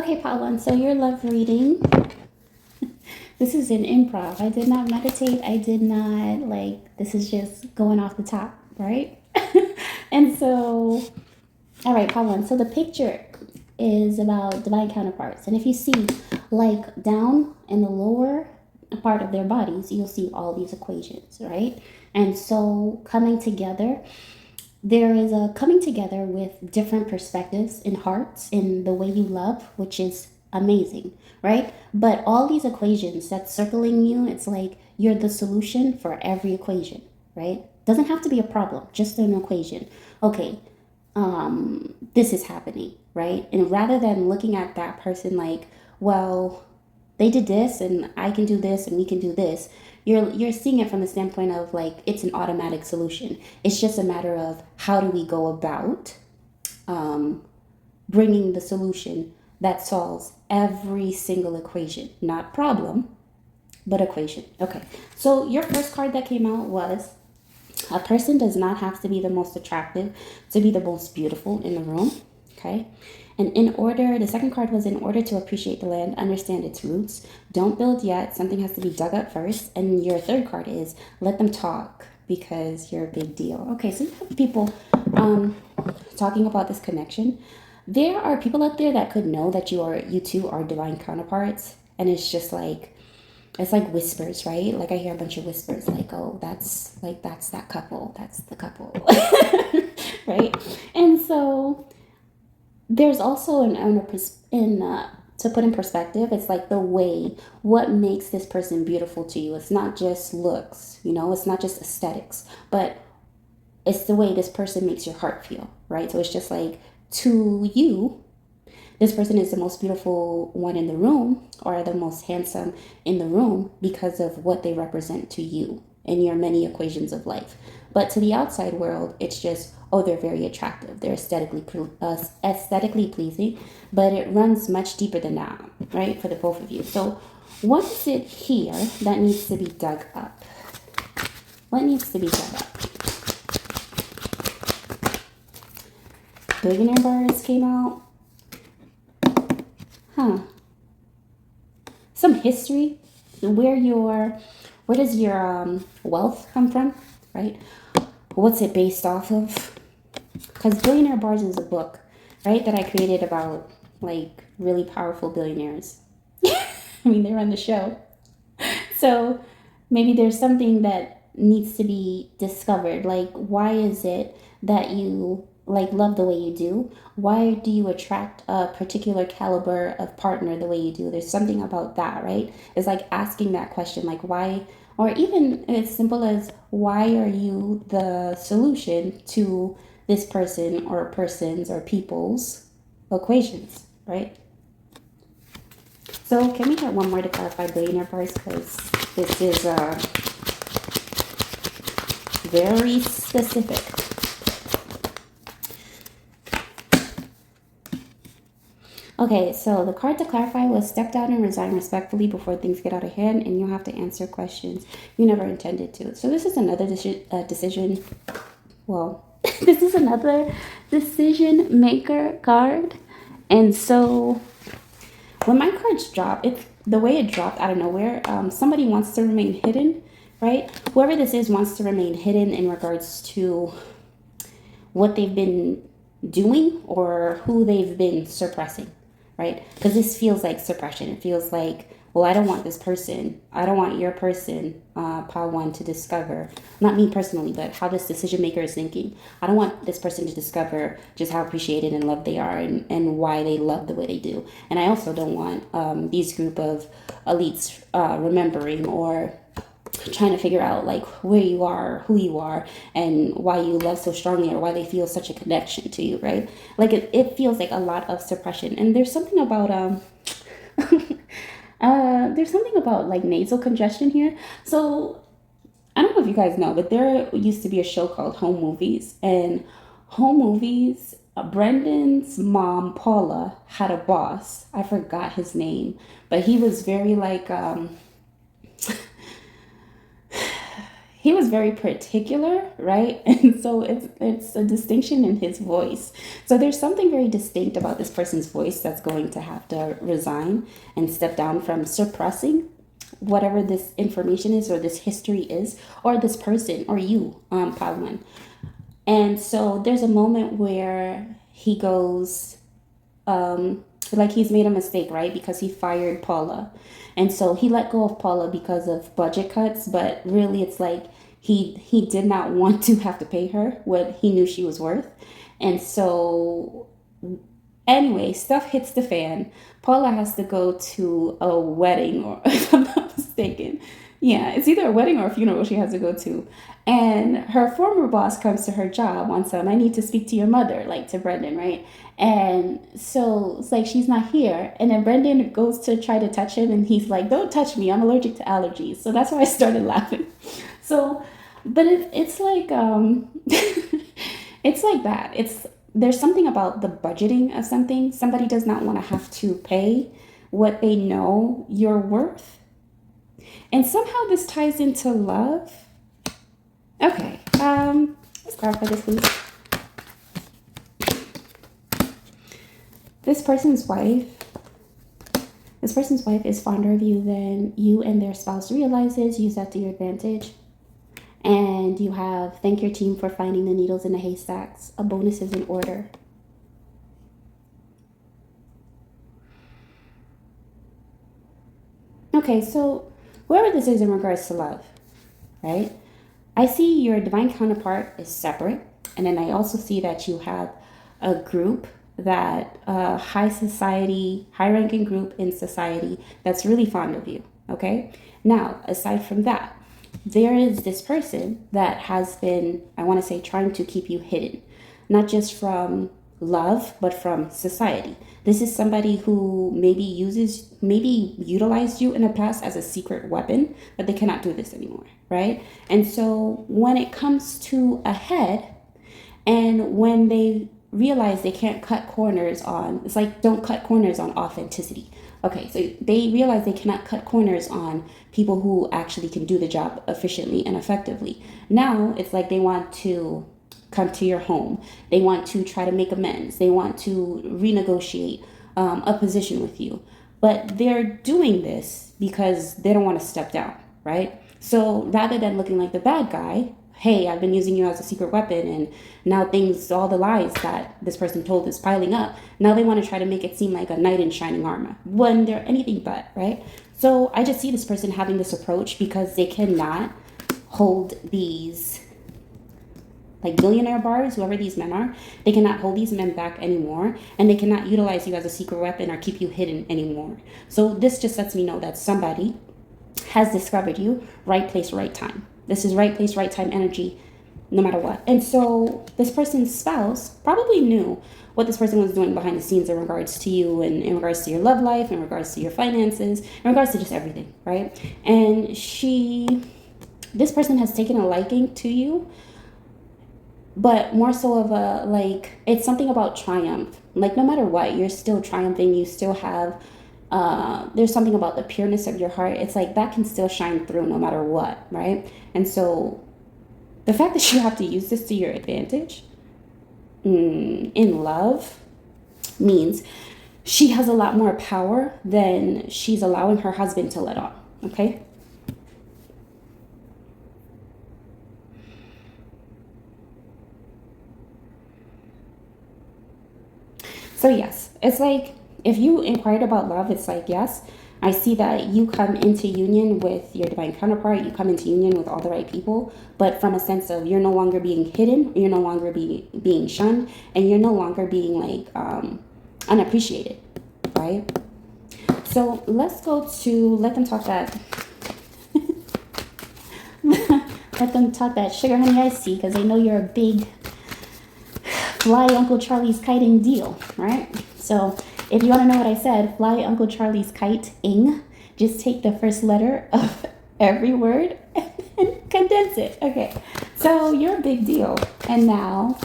Okay, Paula, so your love reading. This is an improv. I did not meditate. I did not this is just going off the top, right? And so, all right, Paula, so the picture is about divine counterparts. And if you see down in the lower part of their bodies, you'll see all these equations, right? And so coming together, there is a coming together with different perspectives and hearts in the way you love, which is amazing, right? But all these equations that's circling you, it's like you're the solution for every equation, right? Doesn't have to be a problem, just an equation. Okay, this is happening, right? And rather than looking at that person like, well, they did this and I can do this and we can do this, you're seeing it from the standpoint of it's an automatic solution. It's just a matter of how do we go about bringing the solution that solves every single equation, not problem, but equation. Okay, so your first card that came out was a person does not have to be the most attractive to be the most beautiful in the room. Okay. And the second card was in order to appreciate the land, understand its roots, don't build yet, something has to be dug up first. And your third card is let them talk because you're a big deal. Okay, so you have people talking about this connection. There are people out there that could know that you two are divine counterparts, and it's just it's like whispers, right? Like I hear a bunch of whispers oh, that's that couple, that's the couple. Right? And so there's also to put in perspective, it's like the way what makes this person beautiful to you. It's not just looks, it's not just aesthetics, but it's the way this person makes your heart feel, right? So it's just to you, this person is the most beautiful one in the room or the most handsome in the room because of what they represent to you in your many equations of life. But to the outside world, it's just, oh, they're very attractive. They're aesthetically pleasing, but it runs much deeper than that, right, for the both of you. So what is it here that needs to be dug up? What needs to be dug up? Billionaire bars came out. Some history. Where does your wealth come from, right? What's it based off of? Because Billionaire Bars is a book, right, that I created about really powerful billionaires. I mean, they run the show. So maybe there's something that needs to be discovered. Why is it that you love the way you do? Why do you attract a particular caliber of partner the way you do? There's something about that, right? It's asking that question, why, or even as simple as why are you the solution to this person or persons or people's equations, right? So can we get one more to clarify billionaire bars, because this is very specific. Okay, so the card to clarify was step down and resign respectfully before things get out of hand, and you'll have to answer questions you never intended to. So this is another decision. Well, this is another decision maker card. And so when my cards drop, it's the way it dropped out of nowhere. Somebody wants to remain hidden, right? Whoever this is wants to remain hidden in regards to what they've been doing or who they've been suppressing, right? Because this feels like suppression. It feels well, I don't want this person. I don't want your person, Pile 1, to discover, not me personally, but how this decision maker is thinking. I don't want this person to discover just how appreciated and loved they are and why they love the way they do. And I also don't want these group of elites remembering or trying to figure out where you are, who you are, and why you love so strongly or why they feel such a connection to you, right? It feels like a lot of suppression. And there's something about nasal congestion here. So I don't know if you guys know, but there used to be a show called Home Movies. And Home Movies, Brendan's mom, Paula, had a boss. I forgot his name, but he was very he was very particular, right? And so it's a distinction in his voice. So there's something very distinct about this person's voice that's going to have to resign and step down from suppressing whatever this information is or this history is or this person or you, Padawan. And so there's a moment where he goes, like he's made a mistake, right? Because he fired Paula. And so he let go of Paula because of budget cuts, but really it's like he did not want to have to pay her what he knew she was worth. And so anyway, stuff hits the fan. Paula has to go to a wedding, or if I'm not mistaken. Yeah, it's either a wedding or a funeral she has to go to. And her former boss comes to her job on some, I need to speak to your mother, like to Brendan, right? And so it's like she's not here. And then Brendan goes to try to touch him and he's like, don't touch me, I'm allergic to allergies. So that's why I started laughing. So, but it's like, it's like that. There's something about the budgeting of something. Somebody does not want to have to pay what they know you're worth. And somehow this ties into love. Okay, let's clarify this, please. This person's wife is fonder of you than you and their spouse realizes. Use that to your advantage. And you have thank your team for finding the needles in the haystacks. A bonus is in order. Okay, so whoever this is in regards to love, right? I see your divine counterpart is separate. And then I also see that you have a group that high society, high ranking group in society that's really fond of you. Okay. Now, aside from that, there is this person that has been, I want to say, trying to keep you hidden, not just from love, but from society. This is somebody who maybe utilized you in the past as a secret weapon, but they cannot do this anymore, right? And so when it comes to a head, and when they realize they can't cut corners on, it's like, don't cut corners on authenticity. Okay, so they realize they cannot cut corners on people who actually can do the job efficiently and effectively. Now it's like they want to come to your home. They want to try to make amends. They want to renegotiate a position with you. But they're doing this because they don't want to step down, right? So rather than looking like the bad guy, hey, I've been using you as a secret weapon and now all the lies that this person told is piling up. Now they want to try to make it seem like a knight in shining armor when they're anything but, right? So I just see this person having this approach because they cannot hold these like billionaire barbs, whoever these men are, they cannot hold these men back anymore, and they cannot utilize you as a secret weapon or keep you hidden anymore. So this just lets me know that somebody has discovered you, right place, right time. This is right place, right time energy, no matter what. And so this person's spouse probably knew what this person was doing behind the scenes in regards to you and in regards to your love life, in regards to your finances, in regards to just everything, right? And this person has taken a liking to you, but more so of a, like, it's something about triumph. Like, no matter what, you're still triumphing. You still have, there's something about the pureness of your heart. It's like that can still shine through no matter what, right? And so the fact that you have to use this to your advantage in love means she has a lot more power than she's allowing her husband to let on, okay? So yes, it's like if you inquired about love, it's like, yes, I see that you come into union with your divine counterpart, you come into union with all the right people, but from a sense of you're no longer being hidden, you're no longer being shunned, and you're no longer being like unappreciated, right? So let's go to let them talk that let them talk that sugar honey iced tea, because they know you're a big fly Uncle Charlie's kiting deal, right? So if you want to know what I said, fly Uncle Charlie's kite-ing, just take the first letter of every word and condense it. Okay, so you're a big deal. And now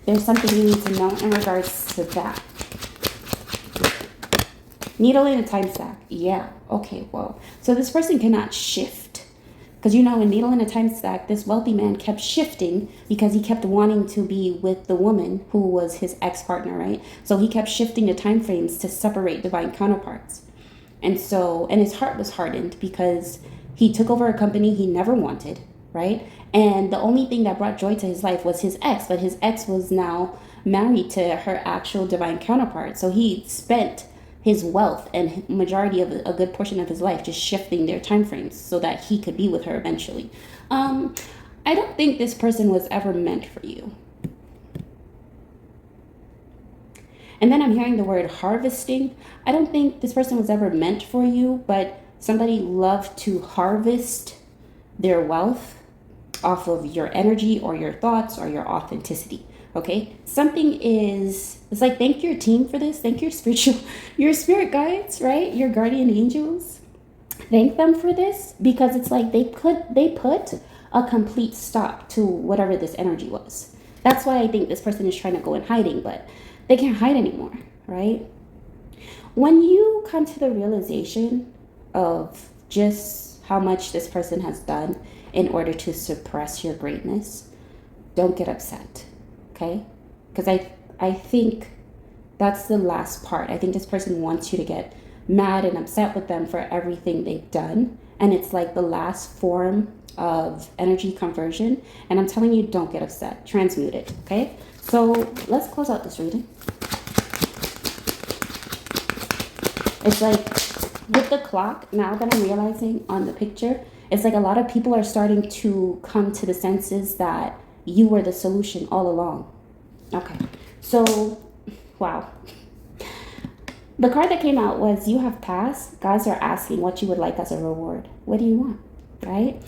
there's something you need to know in regards to that. Needle in a time stack. Yeah, okay, whoa. So this person cannot shift Because you know, in Needle in a Time Stack, this wealthy man kept shifting because he kept wanting to be with the woman who was his ex-partner, right? So he kept shifting the time frames to separate divine counterparts. And so, and his heart was hardened because he took over a company he never wanted, right? And the only thing that brought joy to his life was his ex, but his ex was now married to her actual divine counterpart. So he spent his wealth and majority of a good portion of his life just shifting their time frames so that he could be with her eventually. I don't think this person was ever meant for you. And then I'm hearing the word harvesting. I don't think this person was ever meant for you, but somebody loved to harvest their wealth off of your energy or your thoughts or your authenticity. Okay, something is, it's like, thank your team for this. Thank your spirit guides, right? Your guardian angels. Thank them for this, because it's like they put a complete stop to whatever this energy was. That's why I think this person is trying to go in hiding, but they can't hide anymore, right? When you come to the realization of just how much this person has done in order to suppress your greatness, don't get upset. Okay? Because I think that's the last part. I think this person wants you to get mad and upset with them for everything they've done. And it's like the last form of energy conversion. And I'm telling you, don't get upset. Transmute it. Okay? So let's close out this reading. It's like with the clock, now that I'm realizing on the picture, it's like a lot of people are starting to come to the senses that you were the solution all along. Okay, so, wow. The card that came out was you have passed. Gods are asking what you would like as a reward. What do you want, right?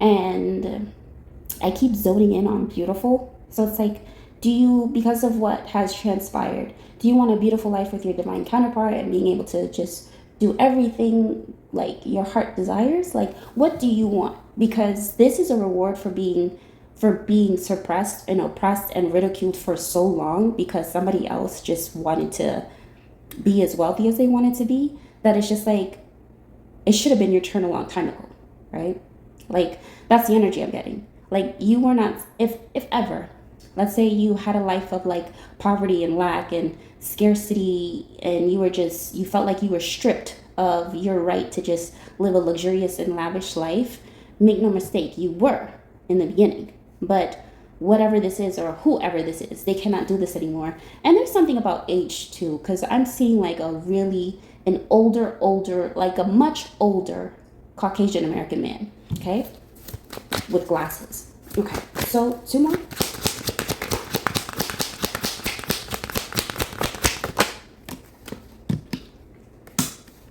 And I keep zoning in on beautiful. So it's like, do you, because of what has transpired, do you want a beautiful life with your divine counterpart and being able to just do everything like your heart desires? Like, what do you want? Because this is a reward for being suppressed and oppressed and ridiculed for so long because somebody else just wanted to be as wealthy as they wanted to be, that it's just like, it should have been your turn a long time ago, right? Like, that's the energy I'm getting. Like, you were not, if ever, let's say you had a life of like poverty and lack and scarcity, and you felt like you were stripped of your right to just live a luxurious and lavish life. Make no mistake, you were in the beginning. But whatever this is or whoever this is, they cannot do this anymore. And there's something about age too, because I'm seeing like an older, like a much older Caucasian American man, okay, with glasses. Okay, so 2 more.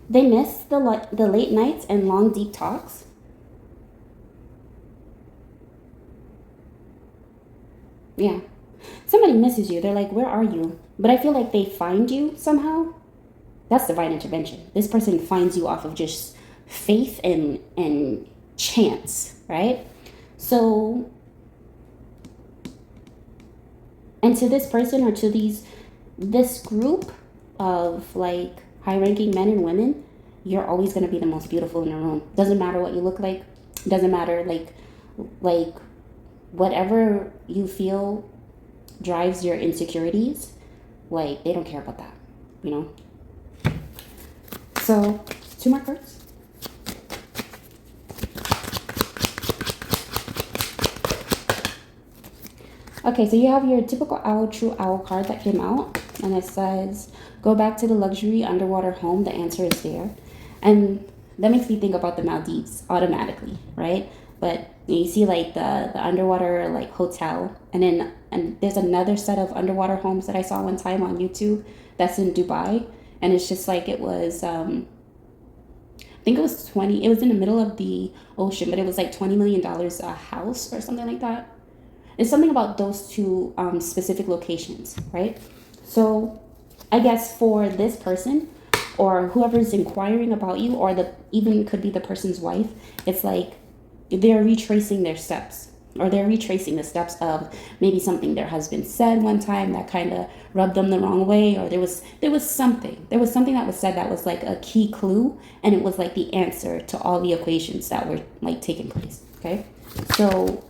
They miss the late nights and long, deep talks. Yeah. Somebody misses you. They're like, where are you? But I feel like they find you somehow. That's divine intervention. This person finds you off of just faith and chance, right? So, and to this person or to this group of like high-ranking men and women, you're always going to be the most beautiful in the room. Doesn't matter what you look like. Doesn't matter like whatever you feel drives your insecurities, like they don't care about that, you know? So 2 more cards. Okay, so you have your typical owl, true owl card that came out, and it says, go back to the luxury underwater home. The answer is there. And that makes me think about the Maldives automatically, right? But you see like the underwater like hotel, and there's another set of underwater homes that I saw one time on YouTube that's in Dubai, and it's just like it was I think it was it was in the middle of the ocean, but it was like $20 million a house or something like that. It's something about those two specific locations, right? So I guess for this person or whoever's inquiring about you, or even could be the person's wife, it's like they're retracing their steps, or they're retracing the steps of maybe something their husband said one time that kind of rubbed them the wrong way, or there was something that was said that was like a key clue, and it was like the answer to all the equations that were like taking place. Okay, so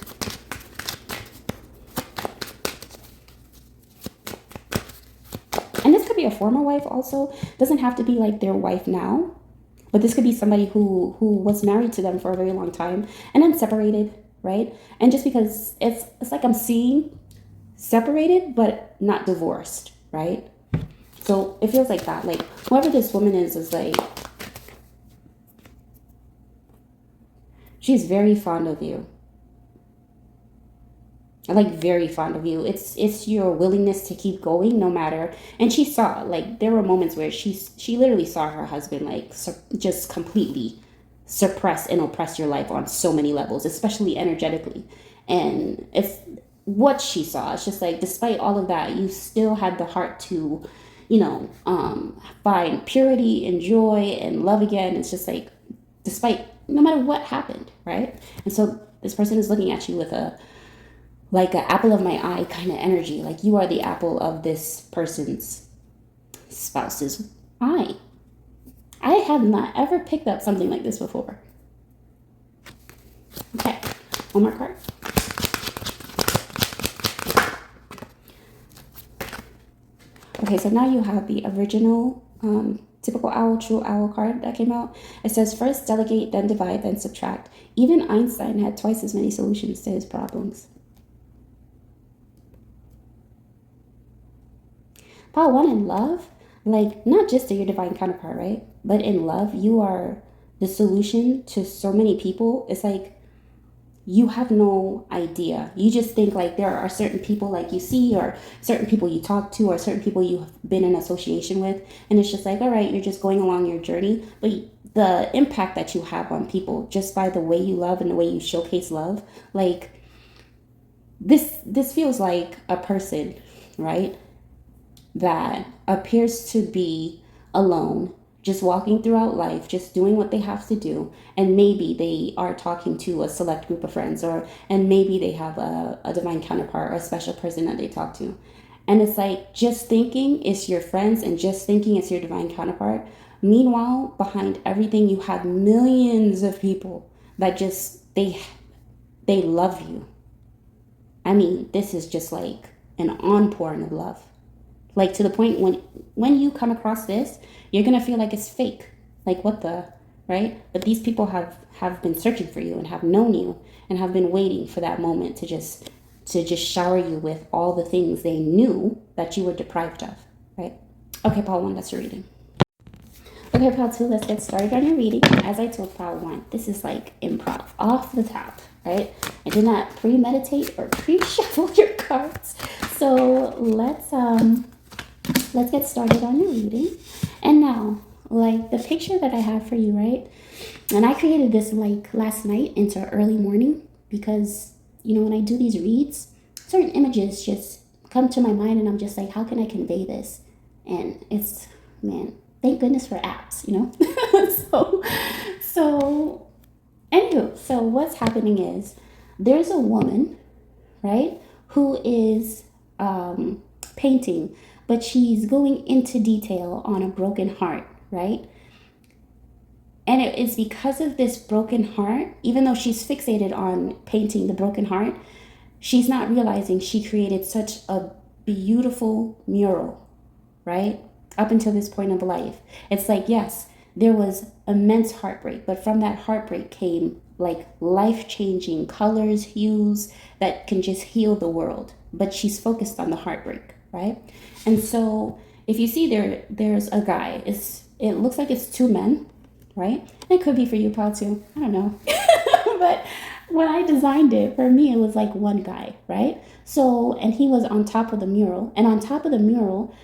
and this could be a former wife also. Doesn't have to be like their wife now, but this could be somebody who was married to them for a very long time and then separated, right? And just because it's like I'm seeing separated but not divorced, right? So it feels like that. Like whoever this woman is like she's very fond of you. Like very fond of you. It's your willingness to keep going no matter. And she saw like there were moments where she literally saw her husband like just completely suppress and oppress your life on so many levels, especially energetically. And it's what she saw. It's just like despite all of that, you still had the heart to, find purity and joy and love again. It's just like despite no matter what happened, right? And so this person is looking at you with a like an apple of my eye kind of energy. Like you are the apple of this person's spouse's eye. I have not ever picked up something like this before. Okay, one more card. Okay, so now you have the original typical owl, true owl card that came out. It says first delegate, then divide, then subtract. Even Einstein had twice as many solutions to his problems. Pile one in love, like not just to your divine counterpart, right? But in love, you are the solution to so many people. It's like you have no idea. You just think like there are certain people like you see or certain people you talk to or certain people you've been in association with. And it's just like, all right, you're just going along your journey. But the impact that you have on people just by the way you love and the way you showcase love, like this feels like a person, right? That appears to be alone, just walking throughout life, just doing what they have to do. And maybe they are talking to a select group of friends, and maybe they have a divine counterpart or a special person that they talk to. And it's like just thinking it's your friends and just thinking it's your divine counterpart. Meanwhile, behind everything, you have millions of people that just they love you. I mean, this is just like an onpouring of love. Like to the point when you come across this, you're gonna feel like it's fake. Like what the, right? But these people have been searching for you and have known you and have been waiting for that moment to just shower you with all the things they knew that you were deprived of, right? Okay, Paul 1, that's your reading. Okay, Paul 2, let's get started on your reading. As I told Paul 1, this is like improv, off the top, right? I did not premeditate or pre-shuffle your cards. So let's get started on your reading. And now, like the picture that I have for you, right? And I created this like last night into early morning because, when I do these reads, certain images just come to my mind and I'm just like, how can I convey this? And it's, man, thank goodness for apps, so anywho, so what's happening is there's a woman, right, who is painting, but she's going into detail on a broken heart, right? And it's because of this broken heart, even though she's fixated on painting the broken heart, she's not realizing she created such a beautiful mural, right? Up until this point of life. It's like, yes, there was immense heartbreak, but from that heartbreak came like life-changing colors, hues that can just heal the world. But she's focused on the heartbreak, right? And so if you see there's a guy. It looks like it's two men, right? It could be for you, Paul, too. I don't know. But when I designed it, for me, it was like one guy, right? So, and he was on top of the mural. And on top of the mural,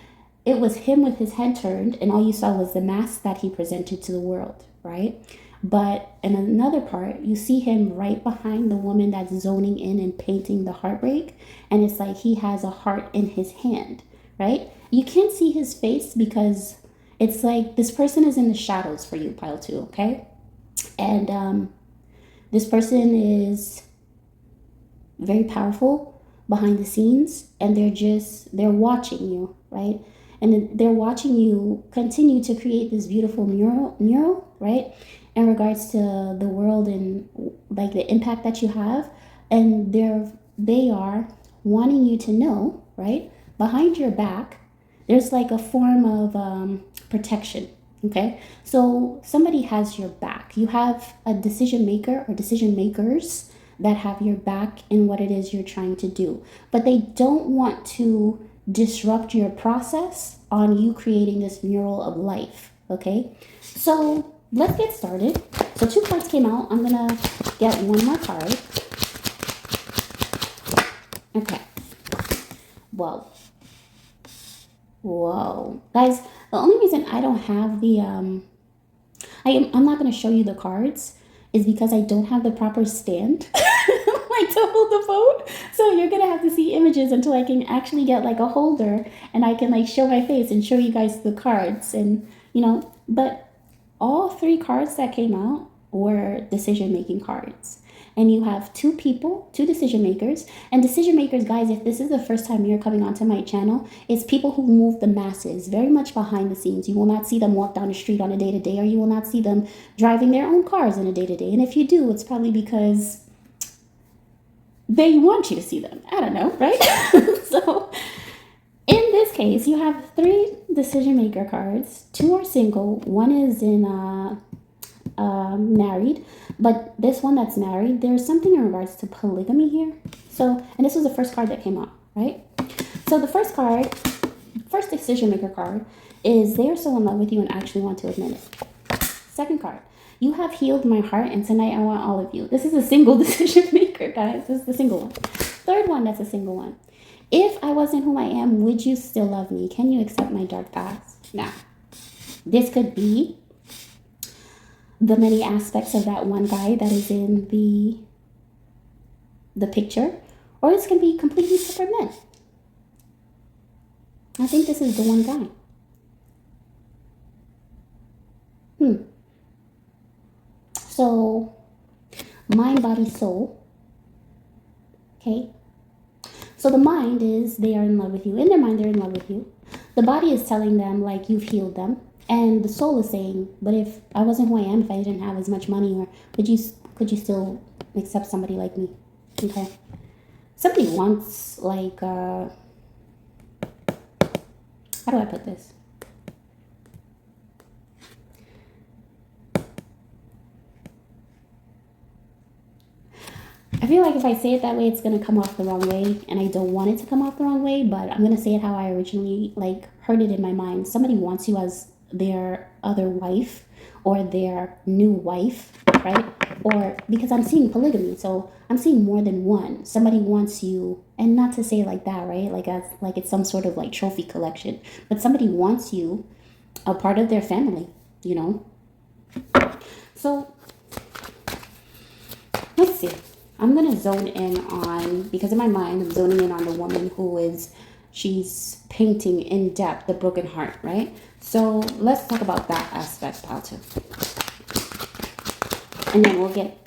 it was him with his head turned, and all you saw was the mask that he presented to the world, right? But in another part, you see him right behind the woman that's zoning in and painting the heartbreak. And it's like he has a heart in his hand, right? You can't see his face because it's like this person is in the shadows for you, pile 2, okay? And this person is very powerful behind the scenes, and they're watching you, right? And they're watching you continue to create this beautiful mural, right? In regards to the world and like the impact that you have. And they are wanting you to know, right? Behind your back, there's like a form of protection. Okay, so somebody has your back. You have a decision maker or decision makers that have your back in what it is you're trying to do, but they don't want to disrupt your process on you creating this mural of life. Okay, so let's get started. So two cards came out. I'm gonna get one more card. Okay. Whoa. Whoa. Guys, the only reason I don't have the I'm not going to show you the cards is because I don't have the proper stand like to hold the phone. So you're going to have to see images until I can actually get like a holder and I can like show my face and show you guys the cards. And but all three cards that came out were decision making cards. And you have two people, two decision makers. And decision makers, guys, if this is the first time you're coming onto my channel, it's people who move the masses very much behind the scenes. You will not see them walk down the street on a day to day, or you will not see them driving their own cars on a day to day. And if you do, it's probably because they want you to see them. I don't know, right? So in this case, you have three decision maker cards. Two are single. One is in married, but this one that's married, there's something in regards to polygamy here. So, and this was the first card that came out, right? So the first decision maker card is they are so in love with you and actually want to admit it. Second card, you have healed my heart and tonight I want all of you. This is a single decision maker, guys. This is the single one. Third one, that's a single one. If I wasn't who I am, would you still love me? Can you accept my dark past? Now, this could be the many aspects of that one guy that is in the picture, or this can be completely separate men. I think this is the one guy. So, mind, body, soul. Okay. So the mind is they are in love with you. In their mind, they're in love with you. The body is telling them like you've healed them. And the soul is saying, but if I wasn't who I am, if I didn't have as much money, or could you still accept somebody like me? Okay. Somebody wants like how do I put this? I feel like if I say it that way, it's gonna come off the wrong way, and I don't want it to come off the wrong way. But I'm gonna say it how I originally like heard it in my mind. Somebody wants you as their other wife or their new wife, right? Or because I'm seeing polygamy, so I'm seeing more than one. Somebody wants you, and not to say it like that, right? Like it's some sort of like trophy collection, but somebody wants you a part of their family, So let's see. I'm gonna zone in on, because in my mind I'm zoning in on the woman she's painting in depth the broken heart, right? So let's talk about that aspect, pal, too. And then we'll get,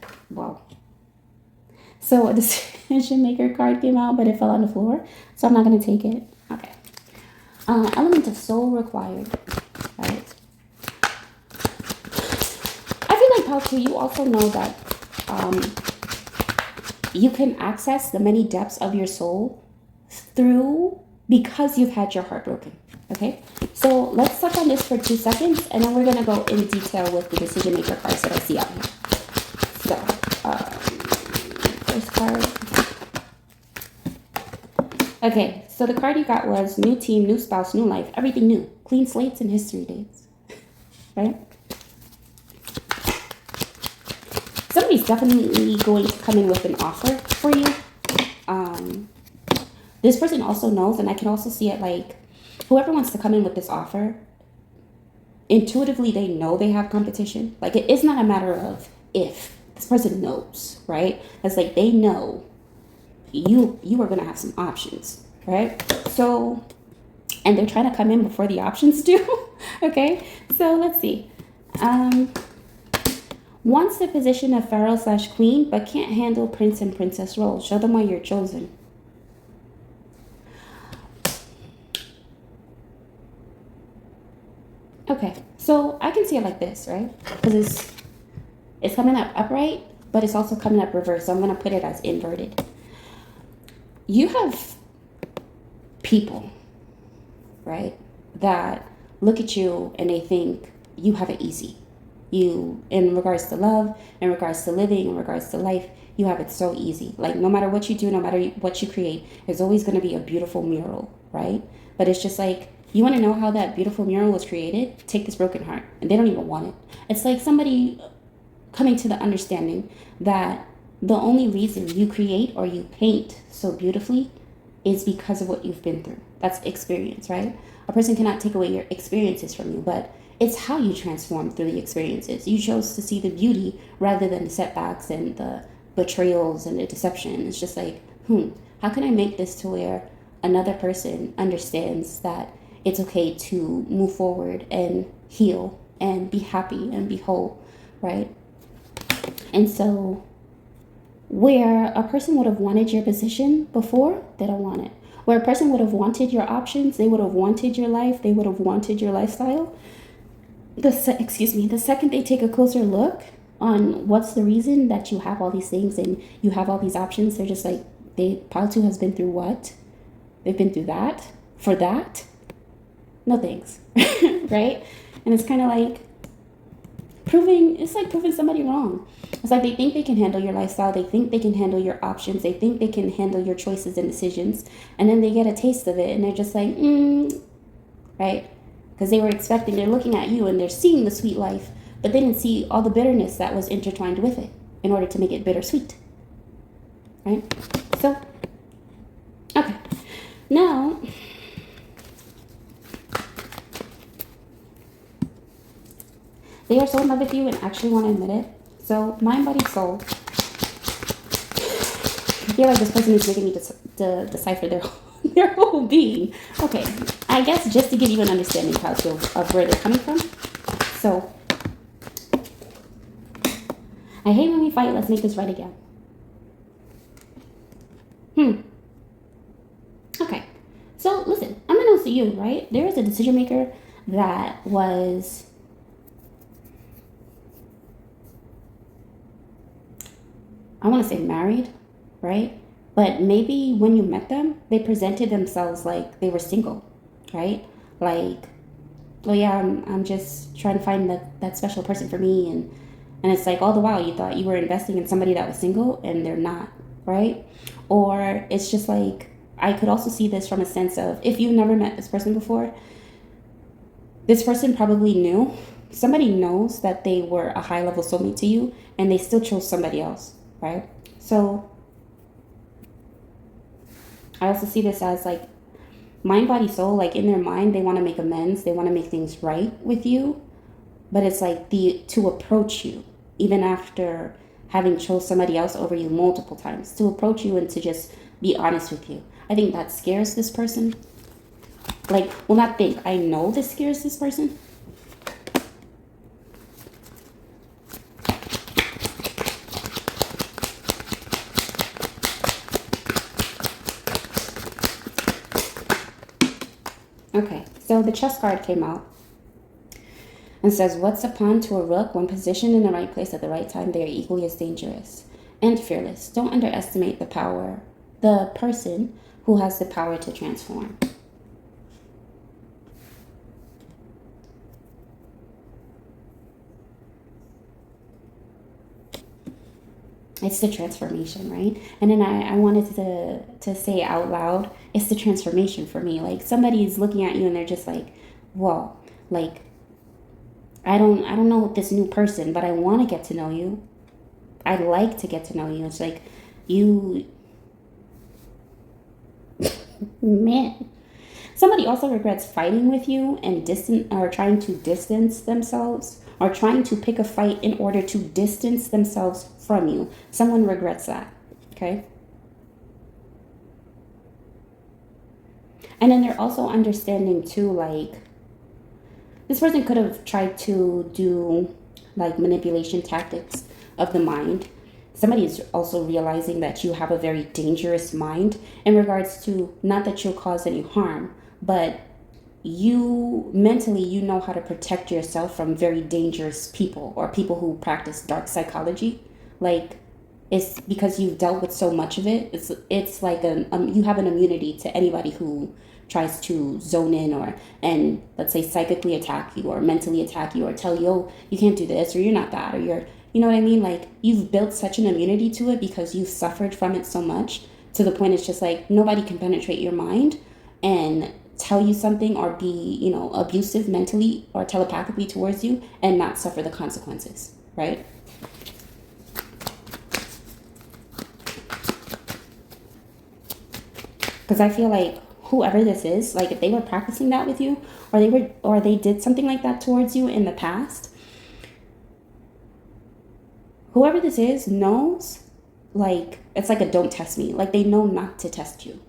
so a decision maker card came out, but it fell on the floor. So I'm not going to take it. Okay. Element of soul required, right? I feel like, pal, too, you also know that you can access the many depths of your soul because you've had your heart broken. Okay, so let's touch on this for 2 seconds, and then we're gonna go in detail with the decision maker cards that I see out here. So, first card. Okay, so the card you got was new team, new spouse, new life, everything new, clean slates and history dates, right? Somebody's definitely going to come in with an offer for you. This person also knows, and I can also see it like, whoever wants to come in with this offer, intuitively they know they have competition. Like it's not a matter of if. This person knows, right? It's like they know you are gonna have some options, right? So, and they're trying to come in before the options do. Okay, so let's see. Wants the position of pharaoh/queen, but can't handle prince and princess roles. Show them why you're chosen. Okay, So I can see it like this, right? Because it's coming up upright, but it's also coming up reverse. So I'm going to put it as inverted. You have people, right, that look at you and they think you have it easy. You, in regards to love, in regards to living, in regards to life, you have it so easy. Like, no matter what you do, no matter what you create, there's always going to be a beautiful mural, right? But it's just like, you want to know how that beautiful mural was created? Take this broken heart. And they don't even want it. It's like somebody coming to the understanding that the only reason you create or you paint so beautifully is because of what you've been through. That's experience, right? A person cannot take away your experiences from you, but it's how you transform through the experiences. You chose to see the beauty rather than the setbacks and the betrayals and the deception. It's just like, how can I make this to where another person understands that it's okay to move forward and heal and be happy and be whole, right? And so where a person would have wanted your position before, they don't want it. Where a person would have wanted your options, they would have wanted your life, they would have wanted your lifestyle. The second they take a closer look on what's the reason that you have all these things and you have all these options, they're just like, pile 2 has been through what? They've been through that? For that? No thanks. Right? And it's kind of like proving somebody wrong. It's like they think they can handle your lifestyle, they think they can handle your options, they think they can handle your choices and decisions, and then they get a taste of it and they're just like, right? Because they're looking at you and they're seeing the sweet life, but they didn't see all the bitterness that was intertwined with it in order to make it bittersweet, right? So, okay. Now, they are so in love with you and actually want to admit it. So, mind, body, soul. I feel like this person is making me decipher their whole being. Okay, I guess just to give you an understanding of where they're coming from. So, I hate when we fight. Let's make this right again. Okay, so listen, I'm gonna see you, right? There is a decision maker that was, I want to say married, right? But maybe when you met them, they presented themselves like they were single, right? Like, oh yeah, I'm just trying to find that special person for me. And it's like all the while you thought you were investing in somebody that was single and they're not, right? Or it's just like, I could also see this from a sense of, if you've never met this person before, this person probably knew, somebody knows that they were a high level soulmate to you and they still chose somebody else, right? So I also see this as like mind, body, soul. Like in their mind, they want to make amends. They want to make things right with you. But it's like to approach you, even after having chose somebody else over you multiple times, to approach you and to just be honest with you. I think that scares this person. Like, well, not think. I know this scares this person. Okay, so the chess card came out and says, what's a pawn to a rook? When positioned in the right place at the right time, they are equally as dangerous and fearless. Don't underestimate the person who has the power to transform. It's the transformation, right? And then I wanted to say out loud, it's the transformation for me. Like somebody's looking at you and they're just like, whoa, like I don't know this new person, but I want to get to know you. I'd like to get to know you. It's like you man. Somebody also regrets fighting with you and trying to distance themselves, or trying to pick a fight in order to distance themselves from you. Someone regrets that, okay? And then they're also understanding too, like, this person could have tried to do like manipulation tactics of the mind. Somebody is also realizing that you have a very dangerous mind in regards to, not that you'll cause any harm, but you mentally, you know how to protect yourself from very dangerous people or people who practice dark psychology. Like, it's because you've dealt with so much of it. It's like you have an immunity to anybody who tries to zone in or, and let's say, psychically attack you or mentally attack you or tell you, oh, you can't do this or you're not that or you're, you know what I mean? Like, you've built such an immunity to it because you've suffered from it so much, to the point it's just like nobody can penetrate your mind and tell you something or be, abusive mentally or telepathically towards you and not suffer the consequences, right? Because I feel like whoever this is, like if they were practicing that with you, or they did something like that towards you in the past, whoever this is knows, like, it's like a don't test me. Like, they know not to test you.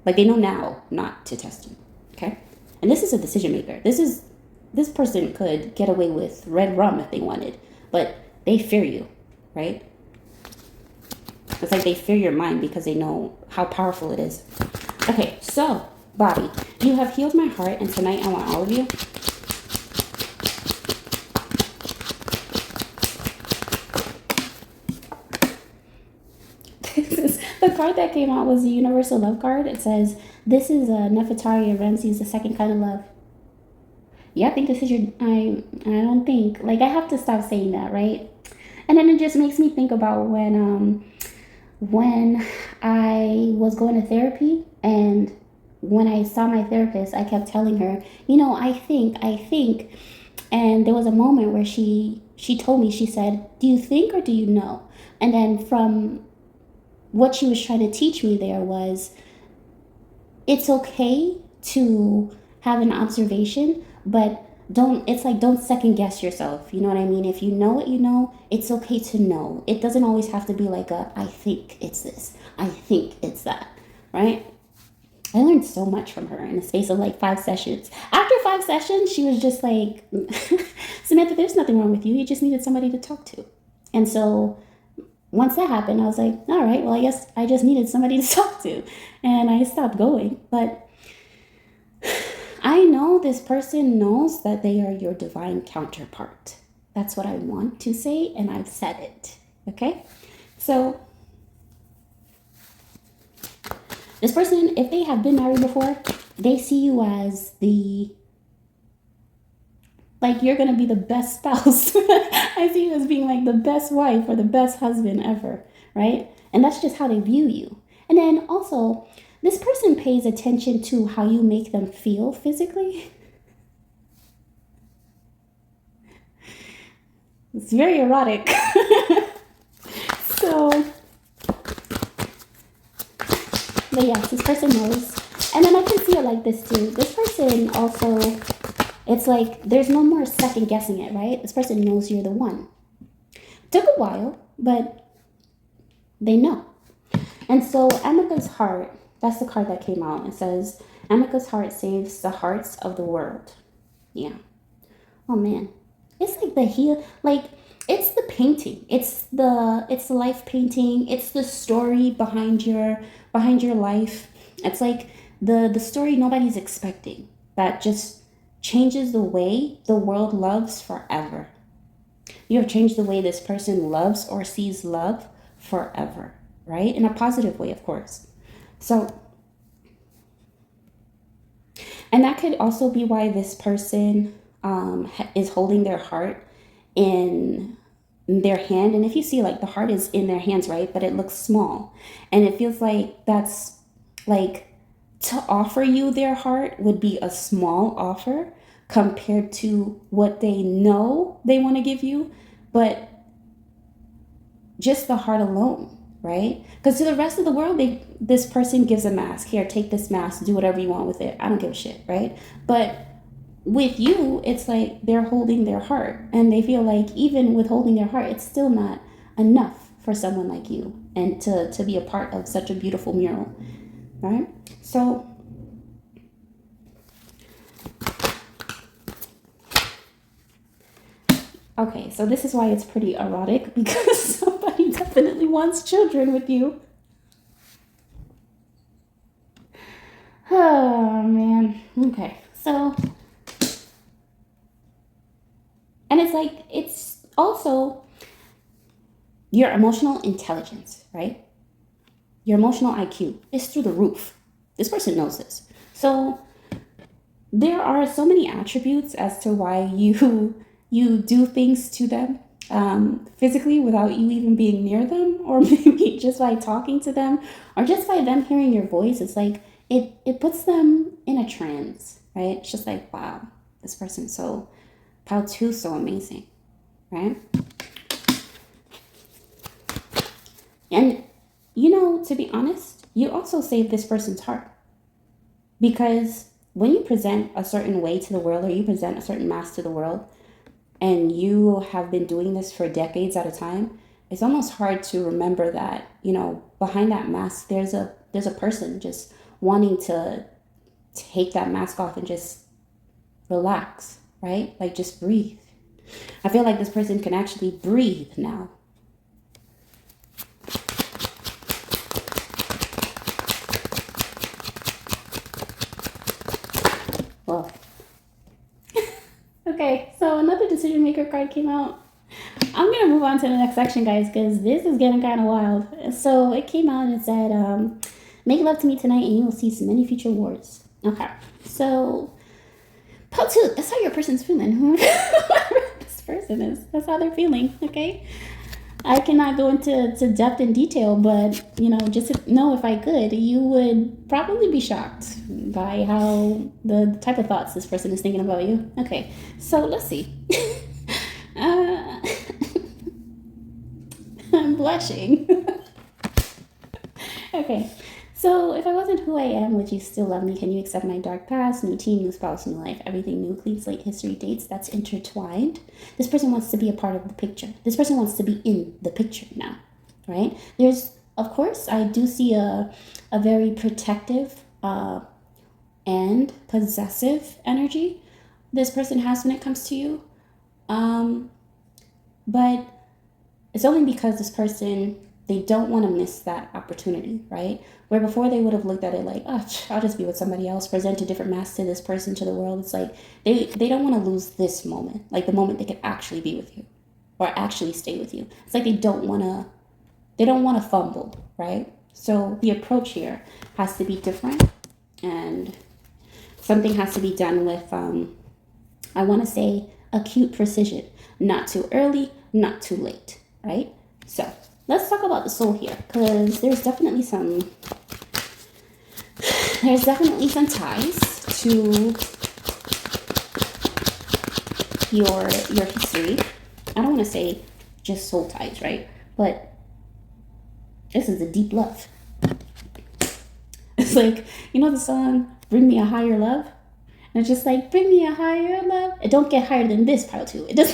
Like, they know now not to test you. Okay? And this is a decision maker. This person could get away with red rum if they wanted, but they fear you, right? It's like they fear your mind because they know how powerful it is. Okay, so, Bobby, you have healed my heart, and tonight I want all of you the card that came out was the Universal Love card. It says, this is Nefertari Ramses, the second kind of love. Yeah, I think this is your, I don't think, like, I have to stop saying that, right? And then it just makes me think about when I was going to therapy, and when I saw my therapist, I kept telling her, I think. And there was a moment where she told me, she said, do you think or do you know? And then from what she was trying to teach me there was, it's okay to have an observation, but don't second guess yourself. You know what I mean? If you know what you know, it's okay to know. It doesn't always have to be like I think it's this, I think it's that, right? I learned so much from her in the space of like 5 sessions. After 5 sessions, she was just like, Samantha, there's nothing wrong with you. You just needed somebody to talk to. And so once that happened, I was like, all right, well, I guess I just needed somebody to talk to. And I stopped going. But I know this person knows that they are your divine counterpart. That's what I want to say, and I've said it. Okay? So, this person, if they have been married before, they see you as like, you're going to be the best spouse. I see you as being like the best wife or the best husband ever, right? And that's just how they view you. And then also, this person pays attention to how you make them feel physically. It's very erotic. So, but yes, this person knows. And then I can see it like this too. This person also, it's like there's no more second guessing it, right? This person knows you're the one. Took a while, but they know. And so Amica's heart, that's the card that came out. It says, Amica's heart saves the hearts of the world. Yeah. Oh man. It's like it's the painting. It's the life painting. It's the story behind your life. It's like the story nobody's expecting that just changes the way the world loves forever. You have changed the way this person loves or sees love forever, right? In a positive way, of course. So, and that could also be why this person is holding their heart in their hand. And if you see, like, the heart is in their hands, right? But it looks small. And it feels like that's like, to offer you their heart would be a small offer compared to what they know they want to give you. But just the heart alone, right? Because to the rest of the world, this person gives a mask. Here, take this mask, do whatever you want with it. I don't give a shit, right? But with you, it's like they're holding their heart, and they feel like even with holding their heart, it's still not enough for someone like you and to be a part of such a beautiful mural, right? So okay, so this is why it's pretty erotic, because somebody definitely wants children with you. Oh, man. Okay, So, and it's like, it's also your emotional intelligence, right? Your emotional IQ is through the roof. This person knows this. So there are so many attributes as to why you do things to them physically without you even being near them, or maybe just by talking to them, or just by them hearing your voice. It's like it puts them in a trance, right? It's just like, wow, this person's so pile two, so amazing, right? And to be honest, you also save this person's heart, because when you present a certain way to the world, or you present a certain mask to the world, and you have been doing this for decades at a time, it's almost hard to remember that, behind that mask, there's a person just wanting to take that mask off and just relax, right? Like, just breathe. I feel like this person can actually breathe now. Well, okay, so another decision maker card came out. I'm going to move on to the next section, guys, because this is getting kind of wild. So it came out and it said, make love to me tonight and you will see many future wars. Okay, so part two, that's how your person's feeling. Whoever this person is, that's how they're feeling, okay? I cannot go into depth and detail, but, just to know, if I could, you would probably be shocked by how the type of thoughts this person is thinking about you. Okay, so let's see. I'm blushing. Okay, so if I wasn't who I am, would you still love me? Can you accept my dark past? New team, new spouse, new life, everything new, clean slate, history, dates, that's intertwined. This person wants to be a part of the picture. This person wants to be in the picture now, right? There's, of course, I do see a very protective and possessive energy this person has when it comes to you. But it's only because this person, they don't want to miss that opportunity, right? Where before they would have looked at it like, oh, I'll just be with somebody else, present a different mask to this person, to the world. It's like they don't want to lose this moment, like the moment they could actually be with you or actually stay with you. It's like they don't want to fumble, right? So the approach here has to be different, and something has to be done with, I want to say, acute precision. Not too early, not too late, right? So let's talk about the soul here, because there's definitely some ties to your history. I don't want to say just soul ties, right? But this is a deep love. It's like, the song "Bring Me a Higher Love." And it's just like, bring me a higher love. It don't get higher than this pile two. It does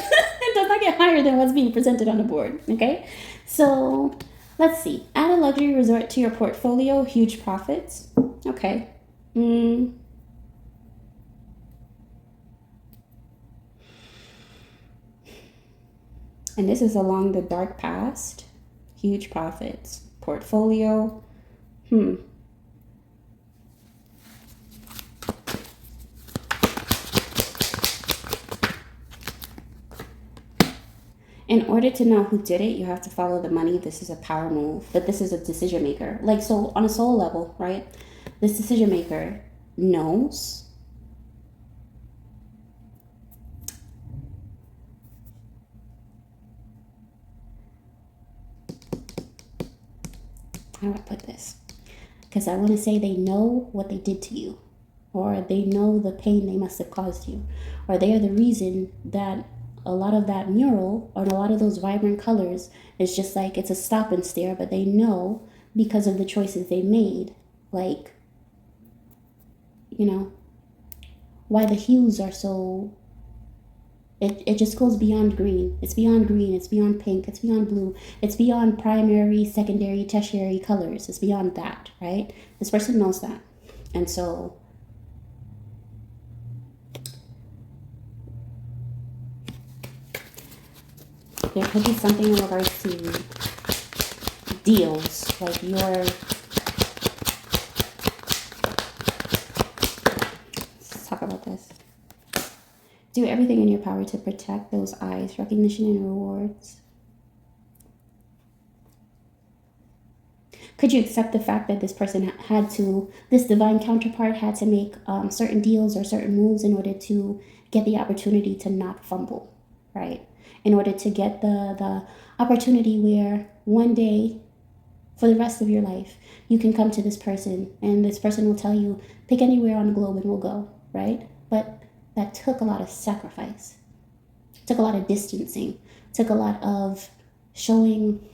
not get higher than what's being presented on the board. Okay? So let's see. Add a luxury resort to your portfolio. Huge profits. Okay. And this is along the dark past. Huge profits. Portfolio. In order to know who did it, you have to follow the money. This is a power move, but this is a decision maker. Like, so on a soul level, right? This decision maker knows how do I put this? Because I want to say they know what they did to you, or they know the pain they must have caused you, or they are the reason that a lot of that mural or a lot of those vibrant colors is just like, it's a stop and stare, but they know because of the choices they made, like, why the hues are so, it just goes beyond green. It's beyond green, it's beyond pink, it's beyond blue, it's beyond primary, secondary, tertiary colors. It's beyond that, right? This person knows that. And so there could be something in regards to deals, like let's talk about this. Do everything in your power to protect those eyes, recognition and rewards. Could you accept the fact that this person this divine counterpart had to make certain deals or certain moves in order to get the opportunity to not fumble, right? In order to get the opportunity where one day, for the rest of your life, you can come to this person and this person will tell you, pick anywhere on the globe and we'll go, right? But that took a lot of sacrifice, took a lot of distancing, took a lot of showing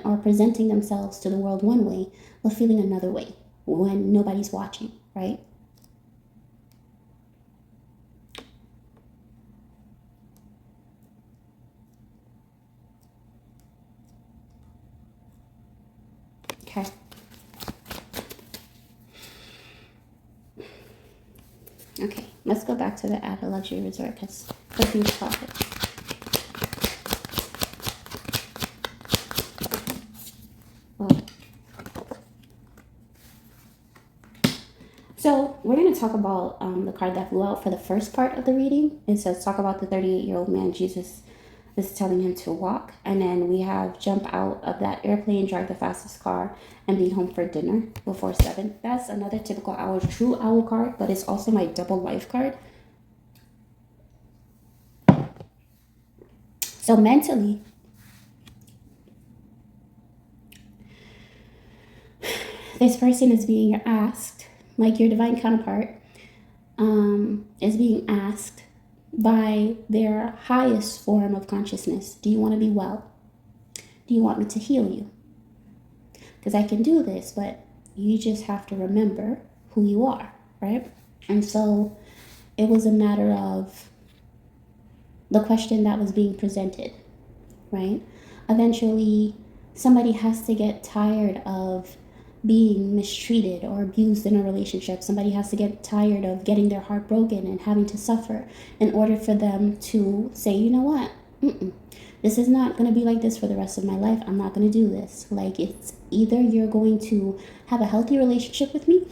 or presenting themselves to the world one way, but feeling another way when nobody's watching, right? Okay. Okay, let's go back to the at a luxury resort because for huge profits. So we're going to talk about the card that flew out for the first part of the reading. It says, talk about the 38-year-old man Jesus is telling him to walk. And then we have jump out of that airplane, drive the fastest car, and be home for dinner before 7. That's another typical owl, true owl card, but it's also my double life card. So mentally, this person is being asked, like your divine counterpart, is being asked by their highest form of consciousness, do you want to be well? Do you want me to heal you? Because I can do this, but you just have to remember who you are, right? And so it was a matter of the question that was being presented, right? Eventually, somebody has to get tired of being mistreated or abused in a relationship. Somebody has to get tired of getting their heart broken and having to suffer in order for them to say, you know what? This is not going to be like this for the rest of my life. I'm not going to do this. Like, it's either you're going to have a healthy relationship with me,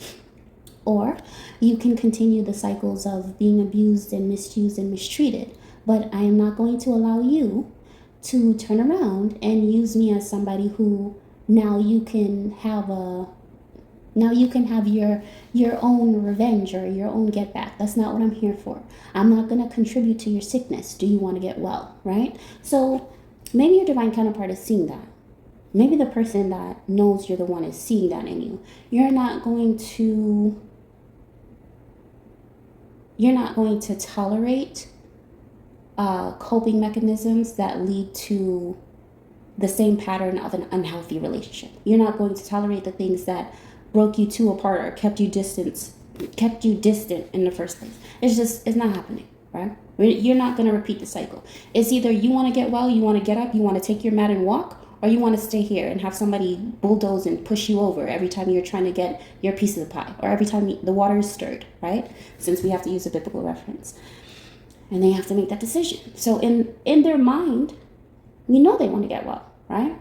or you can continue the cycles of being abused and misused and mistreated. But I am not going to allow you to turn around and use me as somebody who now you can have your own revenge or your own get back. That's not what I'm here for. I'm not going to contribute to your sickness. Do you want to get well, right? So maybe your divine counterpart is seeing that. Maybe the person that knows you're the one is seeing that in you. You're not going to tolerate coping mechanisms that lead to the same pattern of an unhealthy relationship. You're not going to tolerate the things that broke you two apart or kept you distant in the first place. It's not happening, right? You're not going to repeat the cycle. It's either you want to get well, you want to get up, you want to take your mat and walk, or you want to stay here and have somebody bulldoze and push you over every time you're trying to get your piece of the pie, or every time the water is stirred, right? Since we have to use a biblical reference. And they have to make that decision. So in their mind, we know they want to get well, right?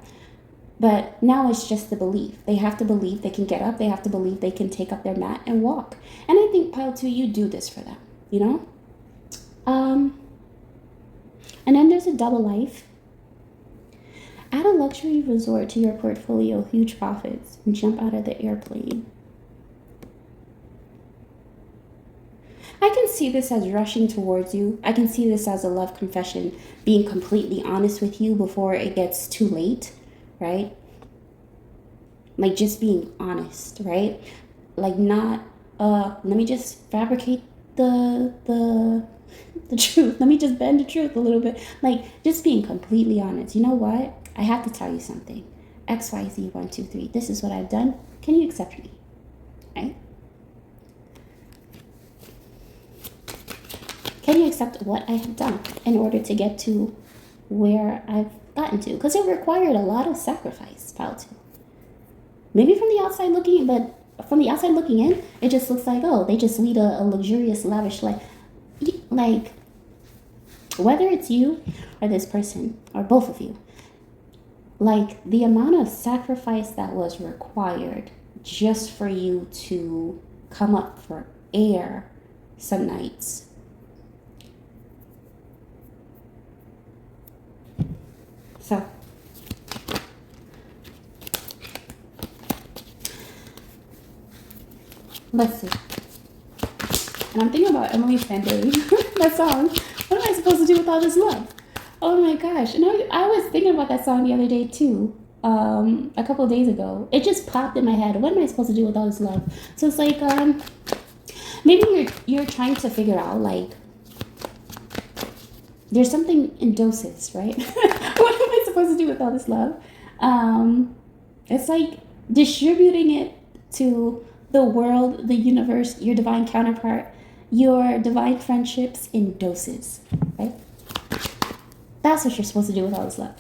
But now it's just the belief. They have to believe they can get up. They have to believe they can take up their mat and walk. And I think, Pile 2, you do this for them, you know? And then there's a double life. Add a luxury resort to your portfolio, huge profits, and jump out of the airplane. I can see this as rushing towards you. I can see this as a love confession, being completely honest with you before it gets too late, right? Like just being honest, right? Like not, let me just fabricate the truth. Let me just bend the truth a little bit. Like just being completely honest. You know what? I have to tell you something. XYZ 1, 2, 3. This is what I've done. Can you accept me? Right? Can you accept what I have done in order to get to where I've gotten to? Because it required a lot of sacrifice, Pile 2. Maybe from the outside looking, but from the outside looking in, it just looks like, oh, they just lead a luxurious, lavish life. Like, whether it's you or this person, or both of you, like the amount of sacrifice that was required just for you to come up for air some nights So, let's see. And I'm thinking about Emily Sandé, that song. What am I supposed to do with all this love? Oh my gosh. And I was thinking about that song the other day too. A couple of days ago. It just popped in my head. What am I supposed to do with all this love? So it's like, maybe you're trying to figure out, like, there's something in doses, right? What am I supposed to do with all this love? It's like distributing it to the world, the universe, your divine counterpart, your divine friendships in doses, right? That's what you're supposed to do with all this love.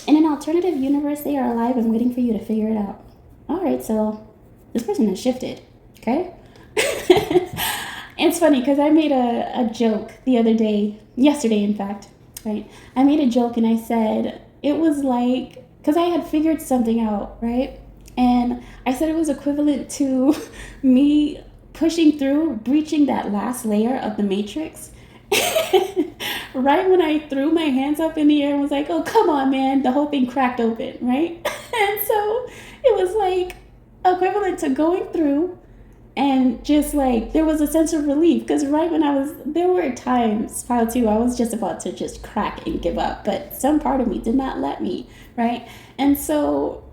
In an alternative universe, they are alive and waiting for you to figure it out. All right, so this person has shifted, okay? It's funny because I made a joke the other day, yesterday in fact, right? I made a joke and I said it was like, because I had figured something out, right? And I said it was equivalent to me pushing through, breaching that last layer of the matrix. Right when I threw my hands up in the air and was like, oh, come on, man, the whole thing cracked open, right? And so it was like equivalent to going through and just like there was a sense of relief because right when there were times, Pile 2, I was just about to just crack and give up, but some part of me did not let me, right? And so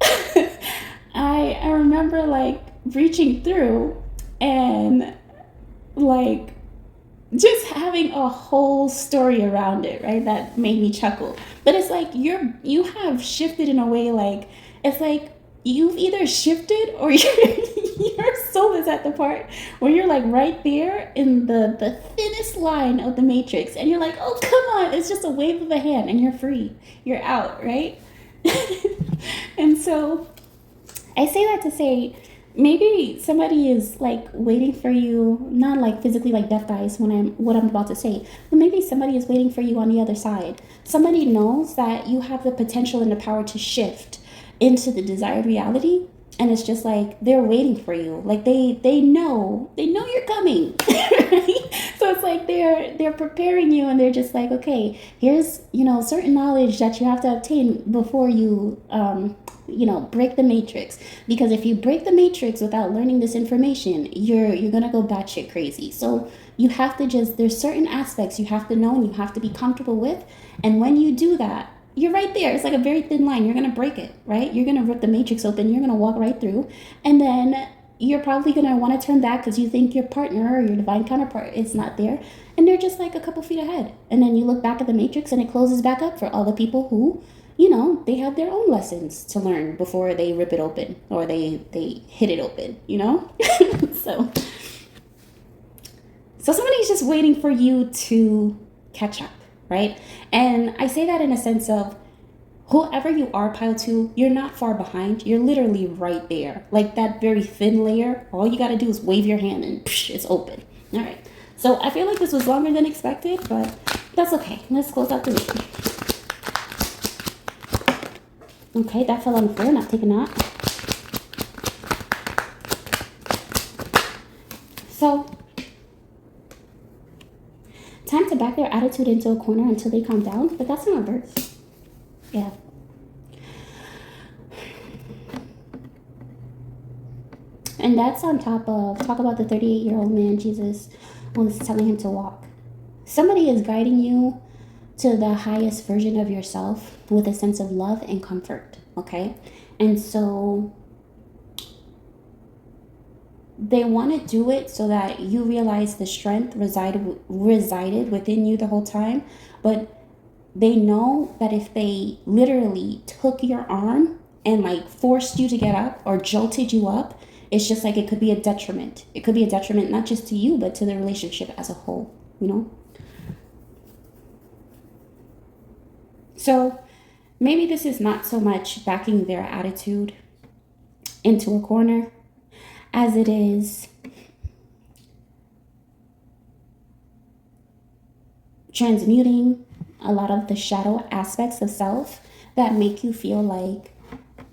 I remember like reaching through and like just having a whole story around it, right? That made me chuckle. But it's like you have shifted in a way, like it's like you've either shifted or your soul is at the part where you're like right there in the thinnest line of the matrix and you're like, oh come on, it's just a wave of a hand and you're free. You're out, right? And so I say that to say maybe somebody is like waiting for you, not like physically like death guys what I'm about to say, but maybe somebody is waiting for you on the other side. Somebody knows that you have the potential and the power to shift into the desired reality, and it's just like they're waiting for you. Like they know you're coming. Right? So it's like they're preparing you and they're just like, okay, here's certain knowledge that you have to obtain before you break the matrix, because if you break the matrix without learning this information, you're gonna go batshit crazy. So you have to there's certain aspects you have to know and you have to be comfortable with, and when you do that, you're right there. It's like a very thin line. You're gonna break it, right? You're gonna rip the matrix open. You're gonna walk right through, and then you're probably gonna want to turn back because you think your partner or your divine counterpart is not there, and they're just like a couple feet ahead. And then you look back at the matrix, and it closes back up for all the people who they have their own lessons to learn before they rip it open or they hit it open, so somebody's just waiting for you to catch up, right? And I say that in a sense of whoever you are, Pile 2, you're not far behind. You're literally right there. Like that very thin layer, all you got to do is wave your hand and it's open. All right. So I feel like this was longer than expected, but that's okay. Let's close out the reading. Okay, that fell on the floor, not taking that. So, time to back their attitude into a corner until they calm down, but that's in reverse. Yeah. And that's on top of, talk about the 38-year-old man Jesus was telling him to walk. Somebody is guiding you to the highest version of yourself with a sense of love and comfort, okay? And so they want to do it so that you realize the strength resided within you the whole time, but they know that if they literally took your arm and like forced you to get up or jolted you up, it's just like it could be a detriment. It could be a detriment not just to you, but to the relationship as a whole, So maybe this is not so much backing their attitude into a corner as it is transmuting a lot of the shadow aspects of self that make you feel like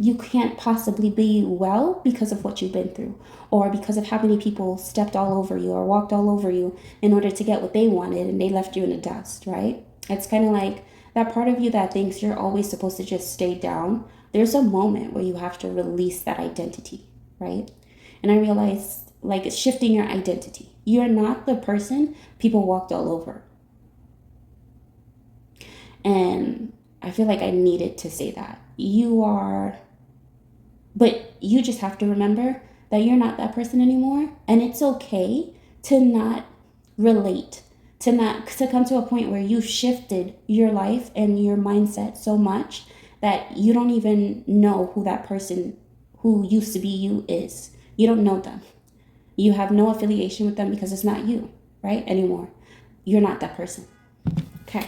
you can't possibly be well because of what you've been through, or because of how many people stepped all over you or walked all over you in order to get what they wanted and they left you in the dust, right? It's kind of like that part of you that thinks you're always supposed to just stay down. There's a moment where you have to release that identity, right? And I realized, like, it's shifting your identity. You're not the person people walked all over. And I feel like I needed to say that. You are, but you just have to remember that you're not that person anymore. And it's okay to not relate, to come to a point where you've shifted your life and your mindset so much that you don't even know who that person who used to be you is. You don't know them. You have no affiliation with them because it's not you, right? Anymore. You're not that person. Okay.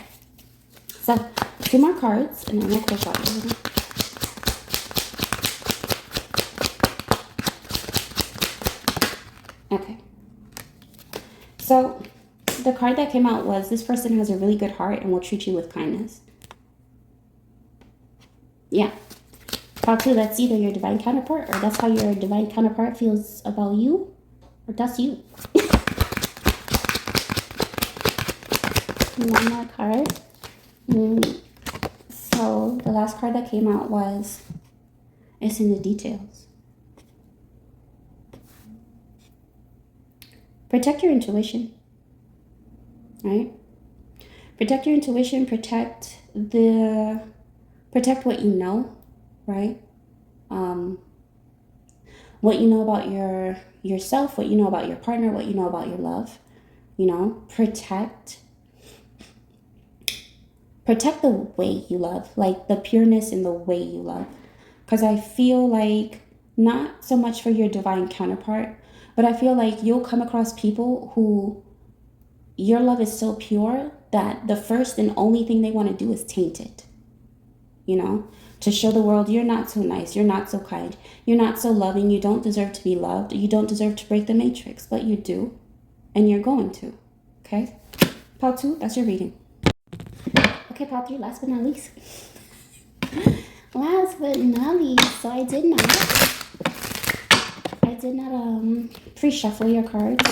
So, 2 more cards, and then we'll close out. Okay. So, the card that came out was, this person has a really good heart and will treat you with kindness. Yeah. Part 2, that's either your divine counterpart, or that's how your divine counterpart feels about you, or that's you. One more card. So the last card that came out was, it's in the details. Protect your intuition, right? Protect your intuition, protect what you know, right? What you know about yourself, what you know about your partner, what you know about your love, protect the way you love, like the pureness in the way you love. Because I feel like, not so much for your divine counterpart, but I feel like you'll come across people who your love is so pure that the first and only thing they want to do is taint it. To show the world you're not so nice, you're not so kind, you're not so loving, you don't deserve to be loved, you don't deserve to break the matrix, but you do, and you're going to. Okay? Part 2, that's your reading. Okay, part 3, last but not least. Last but not least, so I did not pre-shuffle your cards.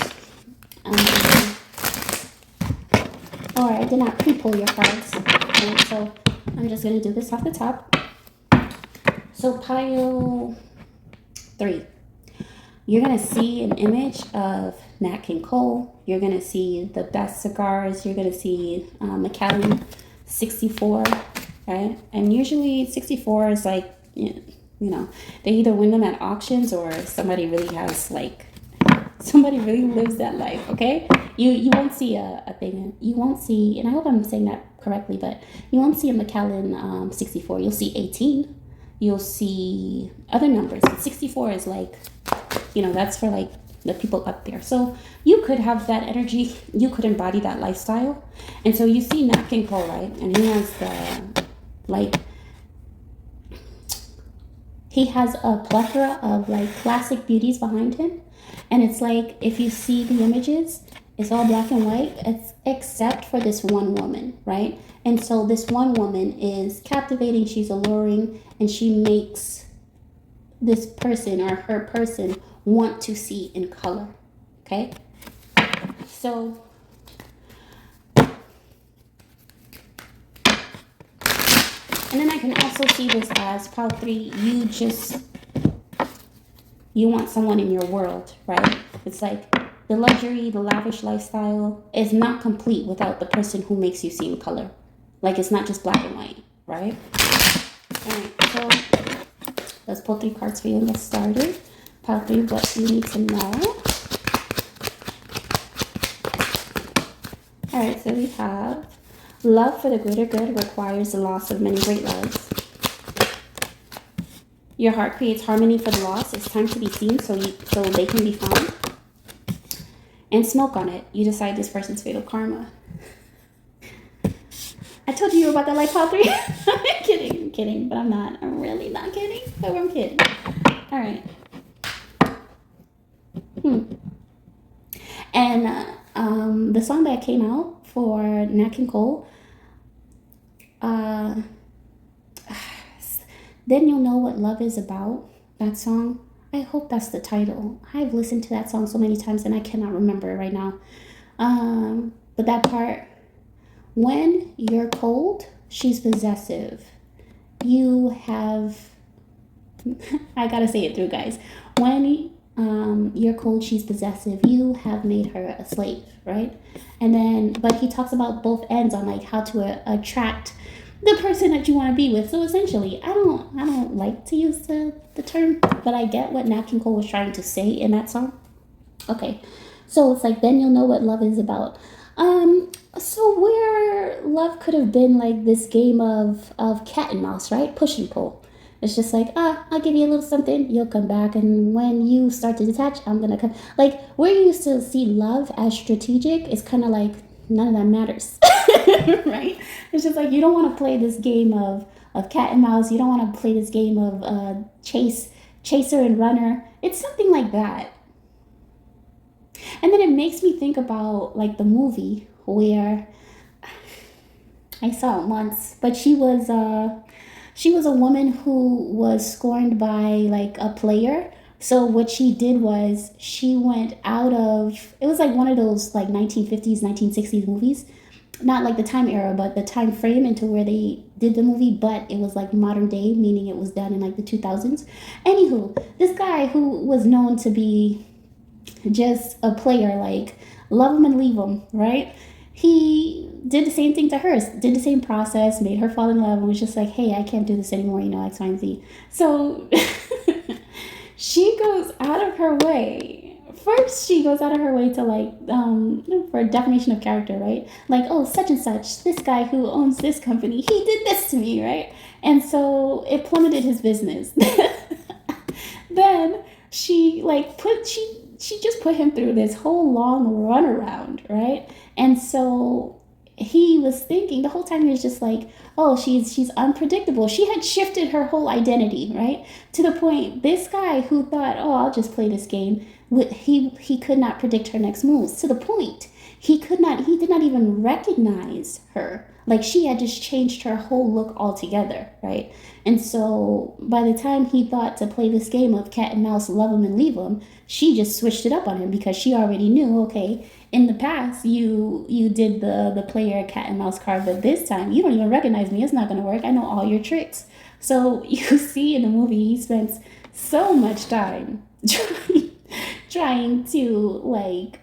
Or I did not pre-pull your cards. And so I'm just going to do this off the top. So pile 3. You're going to see an image of Nat King Cole. You're going to see the best cigars. You're going to see Macallan 64, right? And usually 64 is like, they either win them at auctions or somebody really lives that life, okay? You won't see a thing. You won't see, and I hope I'm saying that correctly, but you won't see a Macallan 64. You'll see 18. You'll see other numbers. 64 is like, that's for like the people up there. So you could have that energy. You could embody that lifestyle. And so you see Nat King Cole, right? And he has a plethora of classic beauties behind him. And it's like, if you see the images, it's all black and white, except for this one woman, right? And so this one woman is captivating, she's alluring, and she makes this person or her person want to see in color, okay? So, and then I can also see this as pile 3, you want someone in your world, right? It's like the luxury, the lavish lifestyle is not complete without the person who makes you see in color. Like, it's not just black and white, right? All right, so let's pull 3 cards for you and get started. Pile 3, what you need to know. All right, so we have, love for the greater good requires the loss of many great lives. Your heart creates harmony for the lost. It's time to be seen so they can be found. And smoke on it. You decide this person's fatal karma. I told you about that like pile 3. I'm kidding, but I'm not. I'm really not kidding, but I'm kidding. All right. And the song that came out for Nat King Cole, Then You'll Know What Love Is About, that song. I hope that's the title. I've listened to that song so many times and I cannot remember it right now. But that part, when you're cold, she's possessive. You have, I gotta say it through, guys. When you're cold, she's possessive. You have made her a slave, right? And then, but he talks about both ends on like how to attract the person that you want to be with. So essentially, I don't like to use the term, but I get what Nat King Cole was trying to say in that song. Okay, so it's like then you'll know what love is about. So where love could have been like this game of cat and mouse, right? Push and pull. It's just like, I'll give you a little something, you'll come back, and when you start to detach, I'm gonna come. Like where you used to see love as strategic, it's kind of like none of that matters, right? It's just like you don't want to play this game of cat and mouse. You don't want to play this game of chaser and runner. It's something like that. And then it makes me think about like the movie where I saw it once, but she was a woman who was scorned by like a player. So what she did was she went out of, it was like one of those like 1950s, 1960s movies. Not like the time era, but the time frame into where they did the movie, but it was like modern day, meaning it was done in like the 2000s. Anywho, this guy who was known to be just a player, like love him and leave him, right? He did the same thing to her, did the same process, made her fall in love, and was just like, hey, I can't do this anymore, X, Y, and Z. So she goes out of her way. First, she goes out of her way to like, for a definition of character, right? Like, oh, such and such, this guy who owns this company, he did this to me, right? And so it plummeted his business. Then she just put him through this whole long runaround, right? And so he was thinking the whole time, he was just like, oh, she's unpredictable. She had shifted her whole identity, right? To the point this guy who thought, oh, I'll just play this game, he could not predict her next moves. To the point he did not even recognize her. Like she had just changed her whole look altogether, right? And so by the time he thought to play this game of cat and mouse, love him and leave him, she just switched it up on him because she already knew, okay, in the past you did the player cat and mouse card, but this time you don't even recognize me. It's not gonna work. I know all your tricks. So you see in the movie he spends so much time trying to like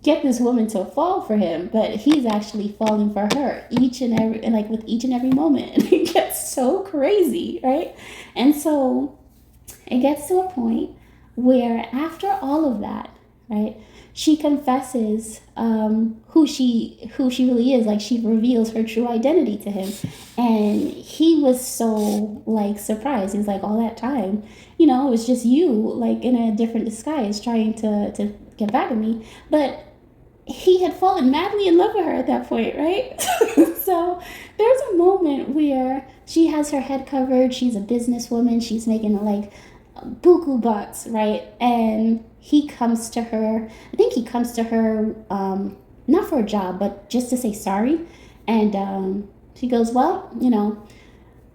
get this woman to fall for him, but he's actually falling for her each and every, and like with each and every moment. And it gets so crazy, right? And so it gets to a point where after all of that, right, she confesses who she really is. Like she reveals her true identity to him, and he was so like surprised. He's like, all that time, it was just you, like in a different disguise, trying to get back at me. But he had fallen madly in love with her at that point, right? So there's a moment where she has her head covered. She's a businesswoman. She's making like buku bucks, right? And he comes to her. I think he comes to her not for a job, but just to say sorry. And she goes, well,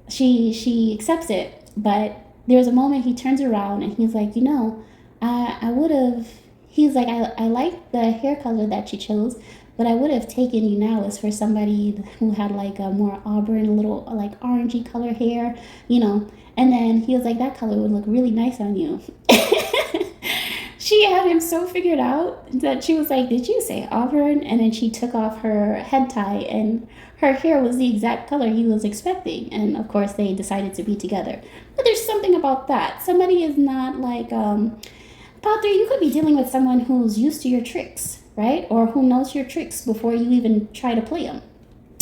she accepts it. But there's a moment he turns around and he's like, I would have. He's like, I like the hair color that you chose, but I would have taken you now as for somebody who had like a more auburn, a little like orangey color hair, And then he was like, that color would look really nice on you. She had him so figured out that she was like, did you say auburn? And then she took off her head tie and her hair was the exact color he was expecting. And of course they decided to be together. But there's something about that. Somebody is not like, Part 3, you could be dealing with someone who's used to your tricks, right? Or who knows your tricks before you even try to play them.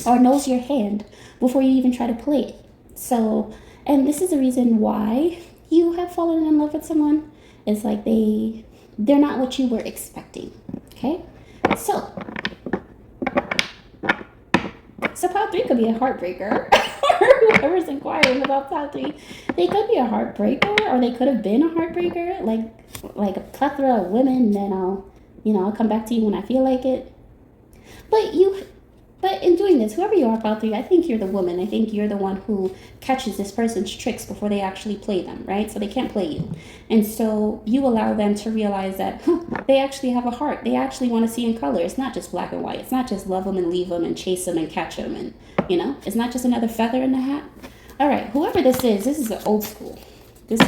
Or knows your hand before you even try to play it. So, and this is the reason why you have fallen in love with someone. It's like they're not what you were expecting, okay? So part 3 could be a heartbreaker. Whoever's inquiring about part 3, they could be a heartbreaker, or they could have been a heartbreaker, like a plethora of women. Then I'll come back to you when I feel like it. But But in doing this, whoever you are, pile three, I think you're the woman. I think you're the one who catches this person's tricks before they actually play them, right? So they can't play you. And so you allow them to realize that they actually have a heart. They actually want to see in color. It's not just black and white. It's not just love them and leave them and chase them and catch them. And, it's not just another feather in the hat. All right, whoever this is an old school. This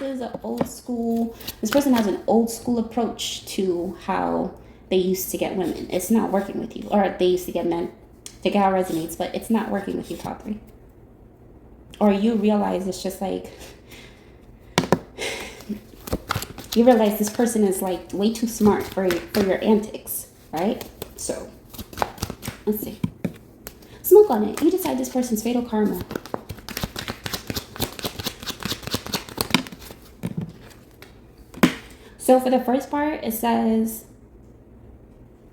is an old school. This person has an old school approach to how they used to get women. It's not working with you. Or they used to get men. The gal resonates, but it's not working with you, top three. Or you realize it's just like, you realize this person is like way too smart for your antics, right? So, let's see. Smoke on it. You decide this person's fatal karma. So for the first part, it says,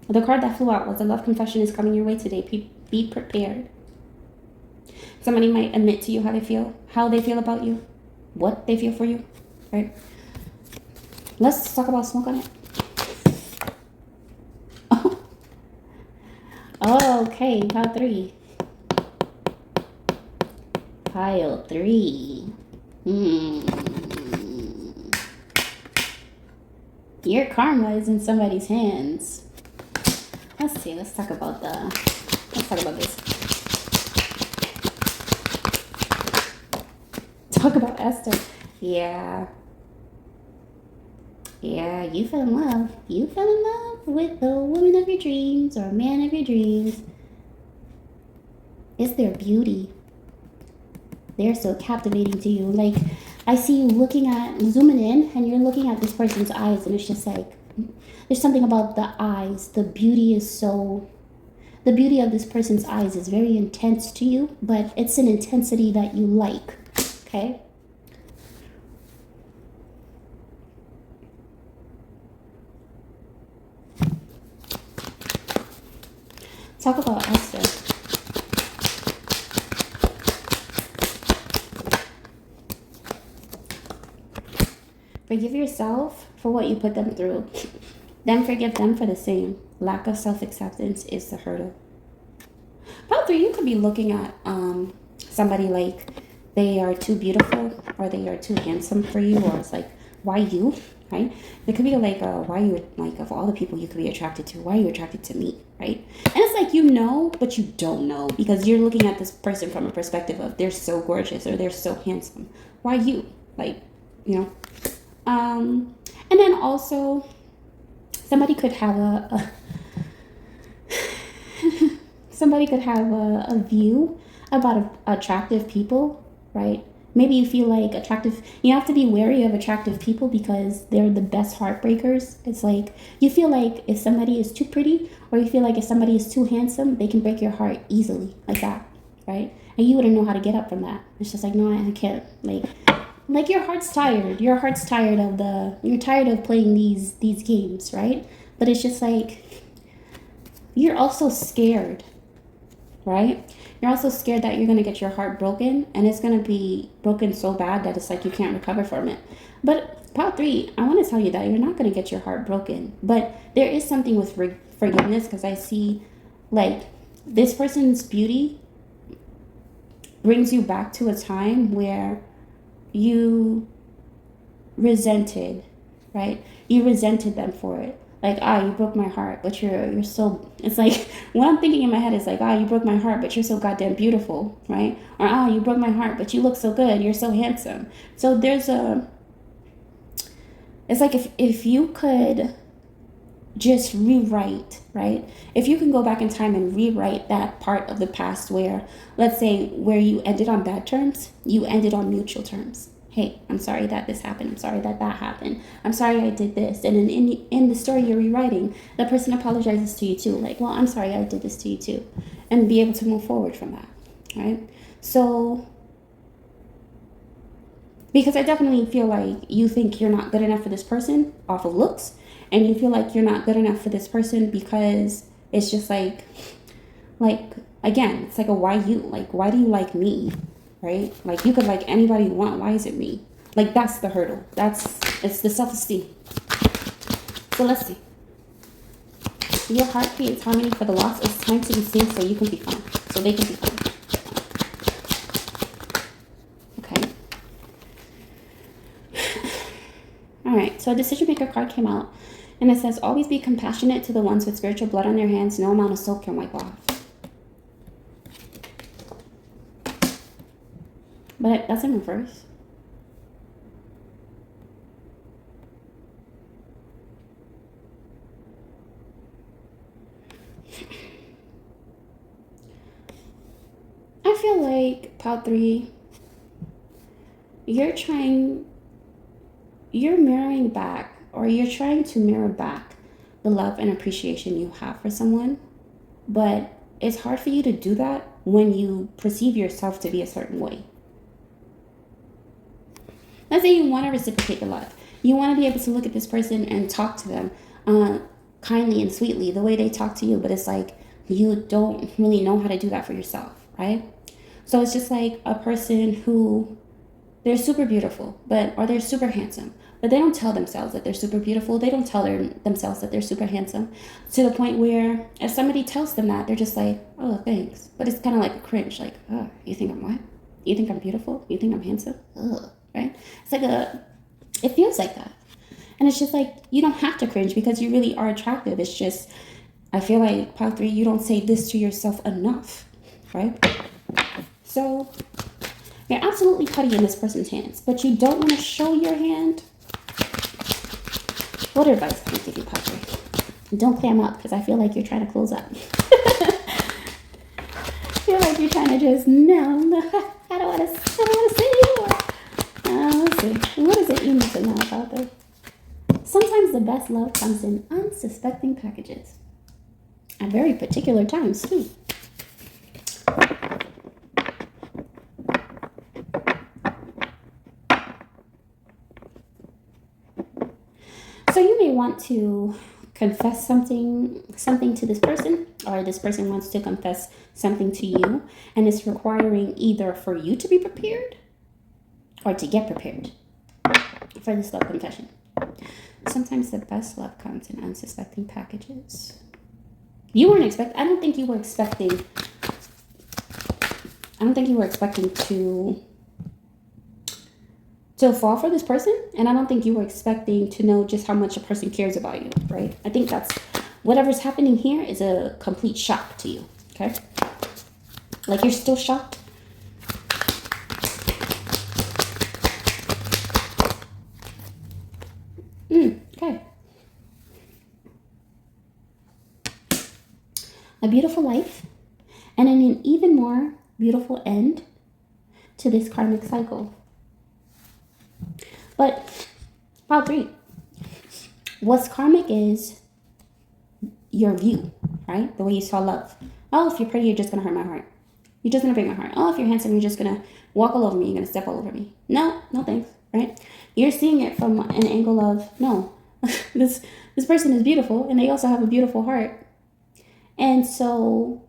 the card that flew out was a love confession is coming your way today. Be prepared. Somebody might admit to you how they feel about you, what they feel for you, right? Let's talk about smoke on it. Oh, okay, pile three. Pile three. Your karma is in somebody's hands. Let's see. Let's talk about this. Talk about Esther. Yeah, you fell in love. You fell in love with the woman of your dreams or man of your dreams. It's their beauty. They're so captivating to you. Like, I see you zooming in, and you're looking at this person's eyes, and it's just like, there's something about the eyes. The beauty of this person's eyes is very intense to you, but it's an intensity that you like, okay? Talk about Esther. Forgive yourself for what you put them through. Then forgive them for the same. Lack of self-acceptance is the hurdle. Pile three, you could be looking at somebody like they are too beautiful or they are too handsome for you, or it's like, why you, right? It could be like, why you, like, of all the people you could be attracted to, why are you attracted to me, right? And it's like, but you don't know, because you're looking at this person from a perspective of they're so gorgeous or they're so handsome. Why you? Like, and then also, somebody could have a view about attractive people, right? Maybe you feel like you have to be wary of attractive people because they're the best heartbreakers. It's like, you feel like if somebody is too pretty, or you feel like if somebody is too handsome, they can break your heart easily, like that, right? And you wouldn't know how to get up from that. It's just like, no, I can't, like your heart's tired. You're tired of playing these games, right? But it's just like, you're also scared, right? You're also scared that you're going to get your heart broken, and it's going to be broken so bad that it's like you can't recover from it. But pile three, I want to tell you that you're not going to get your heart broken. But there is something with forgiveness, because I see, like, this person's beauty brings you back to a time where you resented, right? You resented them for it. Like, you broke my heart, but you're so, it's like, what I'm thinking in my head is like, you broke my heart, but you're so goddamn beautiful, right? Or, you broke my heart, but you look so good, you're so handsome. So it's like, if you could just rewrite, right? If you can go back in time and rewrite that part of the past where, let's say, where you ended on bad terms, you ended on mutual terms. Hey, I'm sorry that this happened. I'm sorry that happened. I'm sorry I did this. And then in the story you're rewriting, the person apologizes to you too. Like, well, I'm sorry I did this to you too. And be able to move forward from that, right? So, because I definitely feel like you think you're not good enough for this person off of looks. And you feel like you're not good enough for this person because it's just like, again, it's like a why you? Like, why do you like me? Right? Like, you could like anybody you want. Why is it me? Like, that's the hurdle. It's the self-esteem. So let's see. Your heart creates harmony for the lost. It's time to be seen so you can be fine. So they can be fine. Okay. All right. So a decision maker card came out. And it says, always be compassionate to the ones with spiritual blood on their hands. No amount of soap can wipe off. But that's in reverse. I feel like, pile 3, you're mirroring back, or you're trying to mirror back the love and appreciation you have for someone. But it's hard for you to do that when you perceive yourself to be a certain way. Let's say you want to reciprocate the love. You want to be able to look at this person and talk to them kindly and sweetly the way they talk to you. But it's like you don't really know how to do that for yourself, right? So it's just like a person who, they're super beautiful, or they're super handsome, but they don't tell themselves that they're super beautiful. They don't tell themselves that they're super handsome, to the point where if somebody tells them that, they're just like, oh, thanks. But it's kind of like a cringe, like, oh, you think I'm what? You think I'm beautiful? You think I'm handsome? Ugh, right? It's like it feels like that. And it's just like, you don't have to cringe because you really are attractive. It's just, I feel like, pile 3, you don't say this to yourself enough, right? So you're absolutely putty in this person's hands, but you don't want to show your hand. What advice can I give you, pile 3? Don't clam up, because I feel like you're trying to close up. I feel like you're trying to just, no, I don't want to say anymore. Let's see. What is it you need to know about this? Sometimes the best love comes in unsuspecting packages. At very particular times, too. So you may want to confess something to this person, or this person wants to confess something to you, and it's requiring either for you to be prepared or to get prepared for this love confession. Sometimes the best love comes in unsuspecting packages. I don't think you were expecting to fall for this person, and I don't think you were expecting to know just how much a person cares about you, right? I think that's, whatever's happening here is a complete shock to you, okay? Like, you're still shocked. Okay. A beautiful life, and an even more beautiful end to this karmic cycle. But pile 3, what's karmic is your view, right? The way you saw love. Oh, if you're pretty, you're just going to hurt my heart. You're just going to break my heart. Oh, if you're handsome, you're just going to walk all over me. You're going to step all over me. No thanks, right? You're seeing it from an angle of, no, this person is beautiful, and they also have a beautiful heart. And so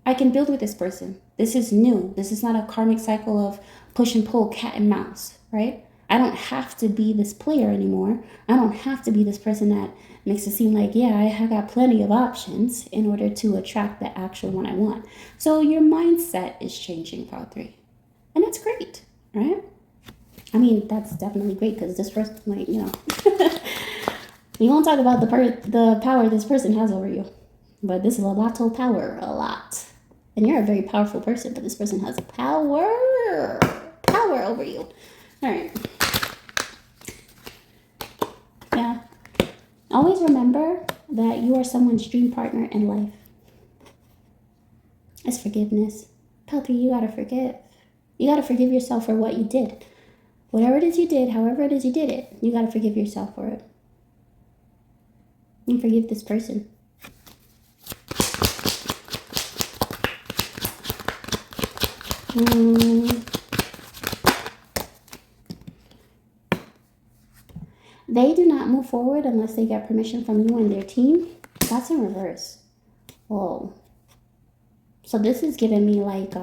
I can build with this person. This is new. This is not a karmic cycle of push and pull, cat and mouse, right? I don't have to be this player anymore. I don't have to be this person that makes it seem like, yeah, I have got plenty of options in order to attract the actual one I want. So your mindset is changing, pile 3. And that's great, right? I mean, that's definitely great, because this person, like, you know, we won't talk about the power this person has over you. But this is a lot of power, a lot. And you're a very powerful person, but this person has power over you. All right. Yeah. Always remember that you are someone's dream partner in life. It's forgiveness. Pile 3, you gotta forgive. You gotta forgive yourself for what you did. Whatever it is you did, however it is you did it, you gotta forgive yourself for it. And forgive this person. They do not move forward unless they get permission from you and their team. That's in reverse. Whoa. So this is giving me like,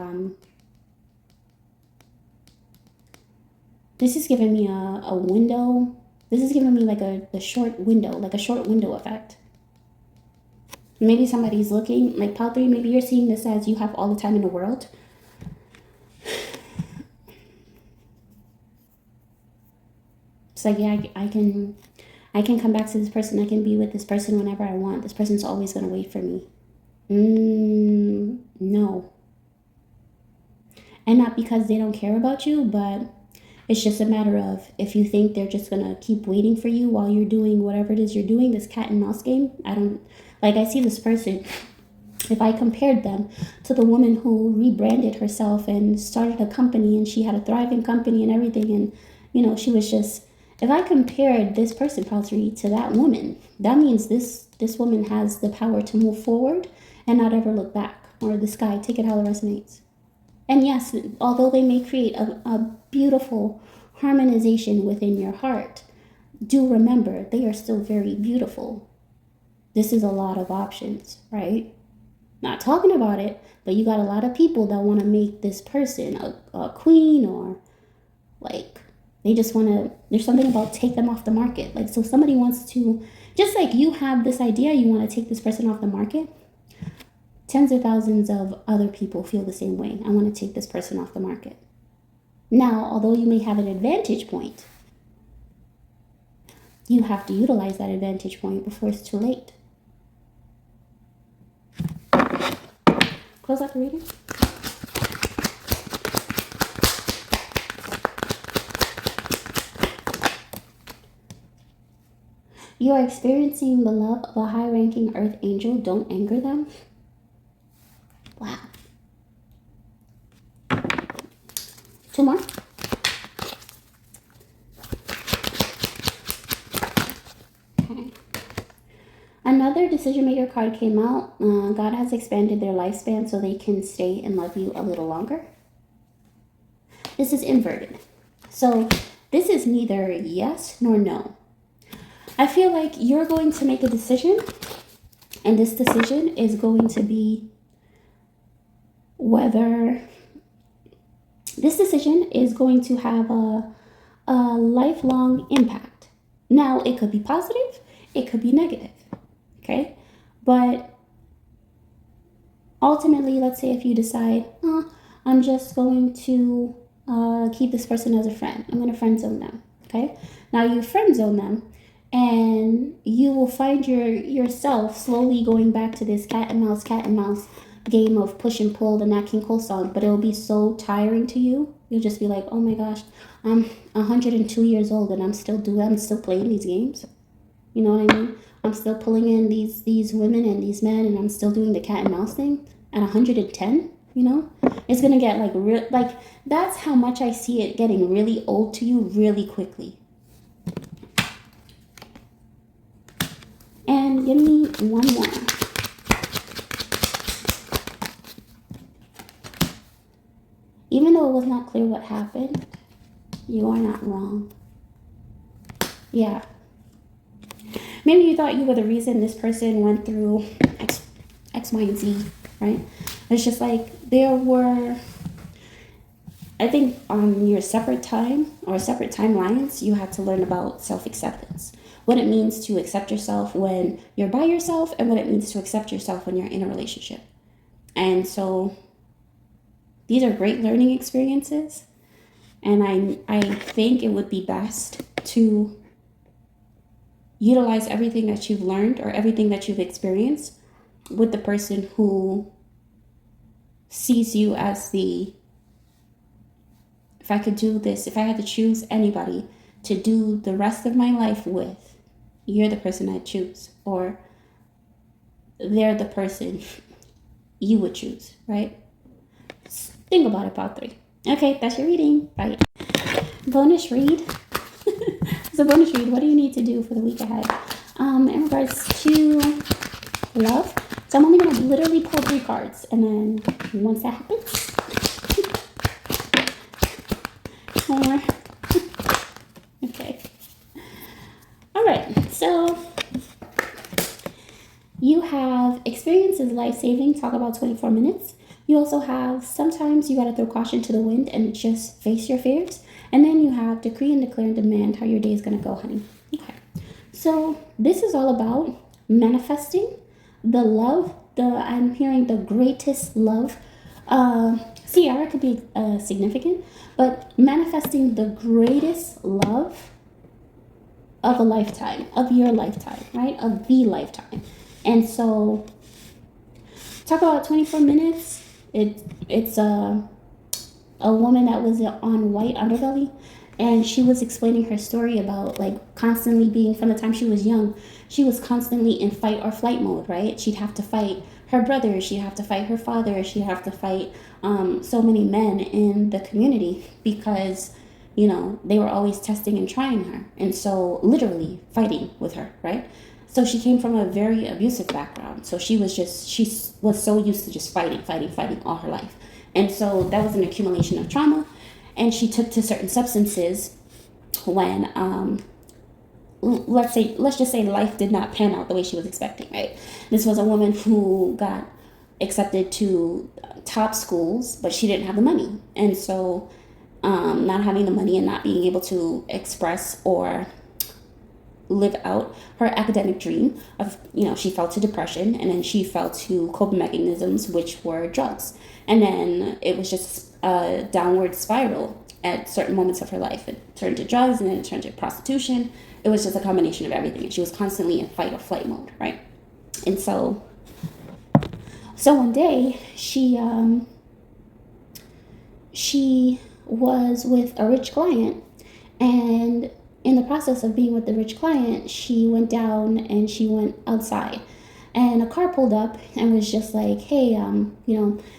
this is giving me a window. This is giving me like a short window, like a short window effect. Maybe somebody's looking, like pile 3, maybe you're seeing this as you have all the time in the world. It's like, yeah, I can come back to this person. I can be with this person whenever I want. This person's always going to wait for me. No. And not because they don't care about you, but it's just a matter of if you think they're just going to keep waiting for you while you're doing whatever it is you're doing, this cat and mouse game. I see this person, if I compared them to the woman who rebranded herself and started a company, and she had a thriving company and everything, and, she was just, if I compared this person, Paltry, to that woman, that means this woman has the power to move forward and not ever look back. Or the sky, take it how it resonates. And yes, although they may create a beautiful harmonization within your heart, do remember they are still very beautiful. This is a lot of options, right? Not talking about it, but you got a lot of people that want to make this person a queen, or like they just want to, there's something about take them off the market. Like, so somebody wants to, just like you have this idea, you want to take this person off the market. Tens of thousands of other people feel the same way. I want to take this person off the market. Now, although you may have an advantage point, you have to utilize that advantage point before it's too late. Close out the reading. You are experiencing the love of a high-ranking earth angel. Don't anger them. Wow. 2 more. Okay. Another decision maker card came out. God has expanded their lifespan so they can stay and love you a little longer. This is inverted. So this is neither yes nor no. I feel like you're going to make a decision, and this decision is going to be whether this decision is going to have a lifelong impact. Now, it could be positive, it could be negative, okay? But ultimately, let's say if you decide, I'm just going to keep this person as a friend. I'm going to friend zone them, okay? Now, you friend zone them, and you will find yourself slowly going back to this cat and mouse game of push and pull, the Nat King Cole song, but it'll be so tiring to you. You'll just be like, oh my gosh, I'm 102 years old and I'm still playing these games. You know what I mean? I'm still pulling in these women and these men, and I'm still doing the cat and mouse thing at 110, It's gonna get that's how much I see it getting really old to you really quickly. And give me one more. Even though it was not clear what happened, you are not wrong. Yeah. Maybe you thought you were the reason this person went through X, Y, and Z, right? It's just like there were, I think on your separate time or separate timelines, you had to learn about self-acceptance. What it means to accept yourself when you're by yourself, and what it means to accept yourself when you're in a relationship. And so these are great learning experiences. And I think it would be best to utilize everything that you've learned or everything that you've experienced with the person who sees you as if I could do this, if I had to choose anybody to do the rest of my life with, you're the person I'd choose, or they're the person you would choose, right? Think about it, part 3. Okay, that's your reading. Bye. Bonus read. It's a bonus read. What do you need to do for the week ahead? In regards to love, so I'm only going to literally pull 3 cards, and then once that happens, more. Okay. All right. So you have experiences life-saving. Talk about 24 minutes. You also have sometimes you got to throw caution to the wind and just face your fears. And then you have decree and declare and demand how your day is going to go, honey. Okay. So this is all about manifesting the love, I'm hearing the greatest love. Sierra could be significant, but manifesting the greatest love of a lifetime, of your lifetime, right? Of the lifetime. And so, talk about 24 minutes. It's a woman that was on white underbelly, and she was explaining her story about like constantly being, from the time she was young, she was constantly in fight or flight mode, right? She'd have to fight her brother, she'd have to fight her father, she'd have to fight so many men in the community because they were always testing and trying her, and so literally fighting with her, right? So she came from a very abusive background, so she was so used to just fighting all her life. And so that was an accumulation of trauma. And she took to certain substances when, let's just say life did not pan out the way she was expecting, right? This was a woman who got accepted to top schools, but she didn't have the money. And so, not having the money and not being able to express or live out her academic dream of, she fell to depression, and then she fell to coping mechanisms, which were drugs. And then it was just a downward spiral at certain moments of her life. It turned to drugs, and then it turned to prostitution. It was just a combination of everything. And she was constantly in fight or flight mode, right? And so one day she was with a rich client, and in the process of being with the rich client, she went down and she went outside, and a car pulled up and was just like, hey,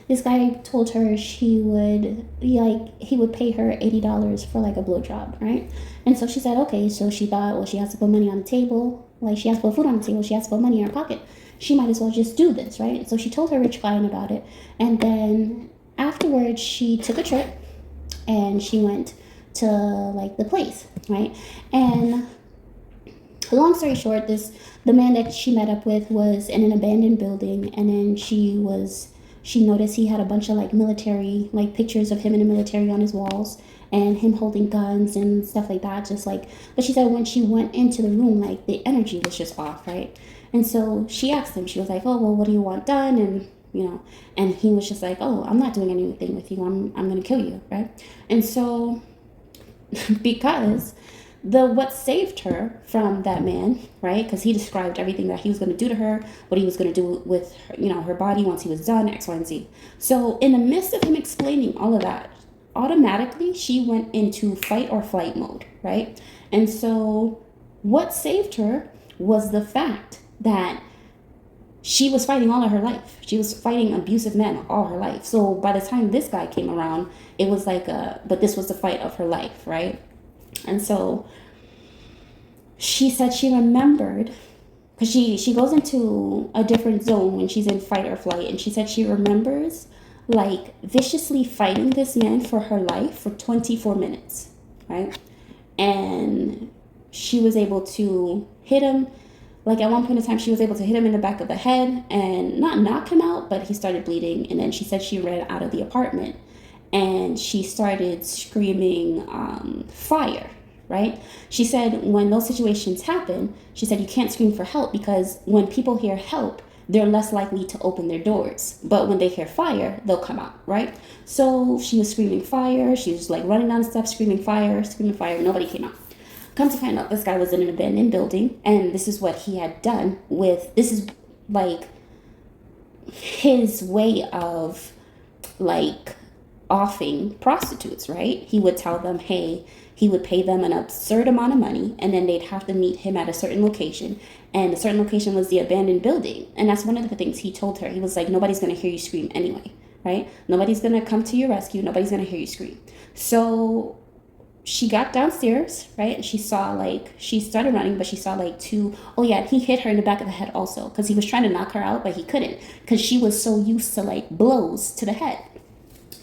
this guy told her he would pay her $80 for like a blowjob, right? And so she said, okay. So she thought, well, she has to put money on the table, like she has to put food on the table, she has to put money in her pocket, she might as well just do this, right? So she told her rich client about it, and then afterwards she took a trip and she went to like the place, right? And long story short, the man that she met up with was in an abandoned building, and then she noticed he had a bunch of like military, like pictures of him in the military on his walls, and him holding guns and stuff like that, just like. But she said when she went into the room, like the energy was just off, right? And so she asked him, she was like, oh, well, what do you want done? And and he was just like, oh, I'm not doing anything with you, I'm gonna kill you, right? And so because what saved her from that man, right? Because he described everything that he was going to do to her, what he was going to do with her, her body once he was done, X, Y, and Z. So in the midst of him explaining all of that, automatically she went into fight or flight mode, right? And so what saved her was the fact that she was fighting all of her life. She was fighting abusive men all her life. So by the time this guy came around, it was like but this was the fight of her life, right? And so she said she remembered, because she goes into a different zone when she's in fight or flight, and she said she remembers like viciously fighting this man for her life for 24 minutes, right? And she was able to hit him. Like at one point in time, she was able to hit him in the back of the head and not knock him out, but he started bleeding. And then she said she ran out of the apartment and she started screaming fire, right? She said when those situations happen, she said you can't scream for help because when people hear help, they're less likely to open their doors. But when they hear fire, they'll come out, right? So she was screaming fire. She was like running down the steps, screaming fire. Nobody came out. Come to find out, this guy was in an abandoned building, and this is what he had done this is like his way of like offing prostitutes, right? He would tell them, hey, he would pay them an absurd amount of money, and then they'd have to meet him at a certain location, and the certain location was the abandoned building. And that's one of the things he told her. He was like, nobody's going to hear you scream anyway, right? Nobody's going to come to your rescue. Nobody's going to hear you scream. So she got downstairs, right? And she started running, but she saw like he hit her in the back of the head also, because he was trying to knock her out, but he couldn't, because she was so used to like blows to the head.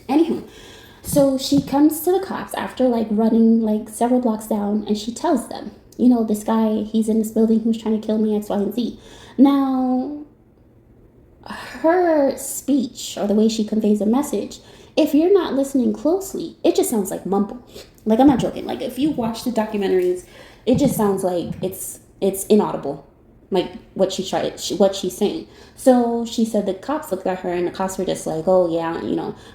Anywho, so she comes to the cops after like running like several blocks down, and she tells them, this guy, he's in this building, who's trying to kill me, X, Y, and Z. Now, her speech, or the way she conveys a message, if you're not listening closely, it just sounds like mumble. Like, I'm not joking. Like, if you watch the documentaries, it just sounds like it's inaudible. like what she's saying. So she said the cops looked at her, and the cops were just like, oh yeah,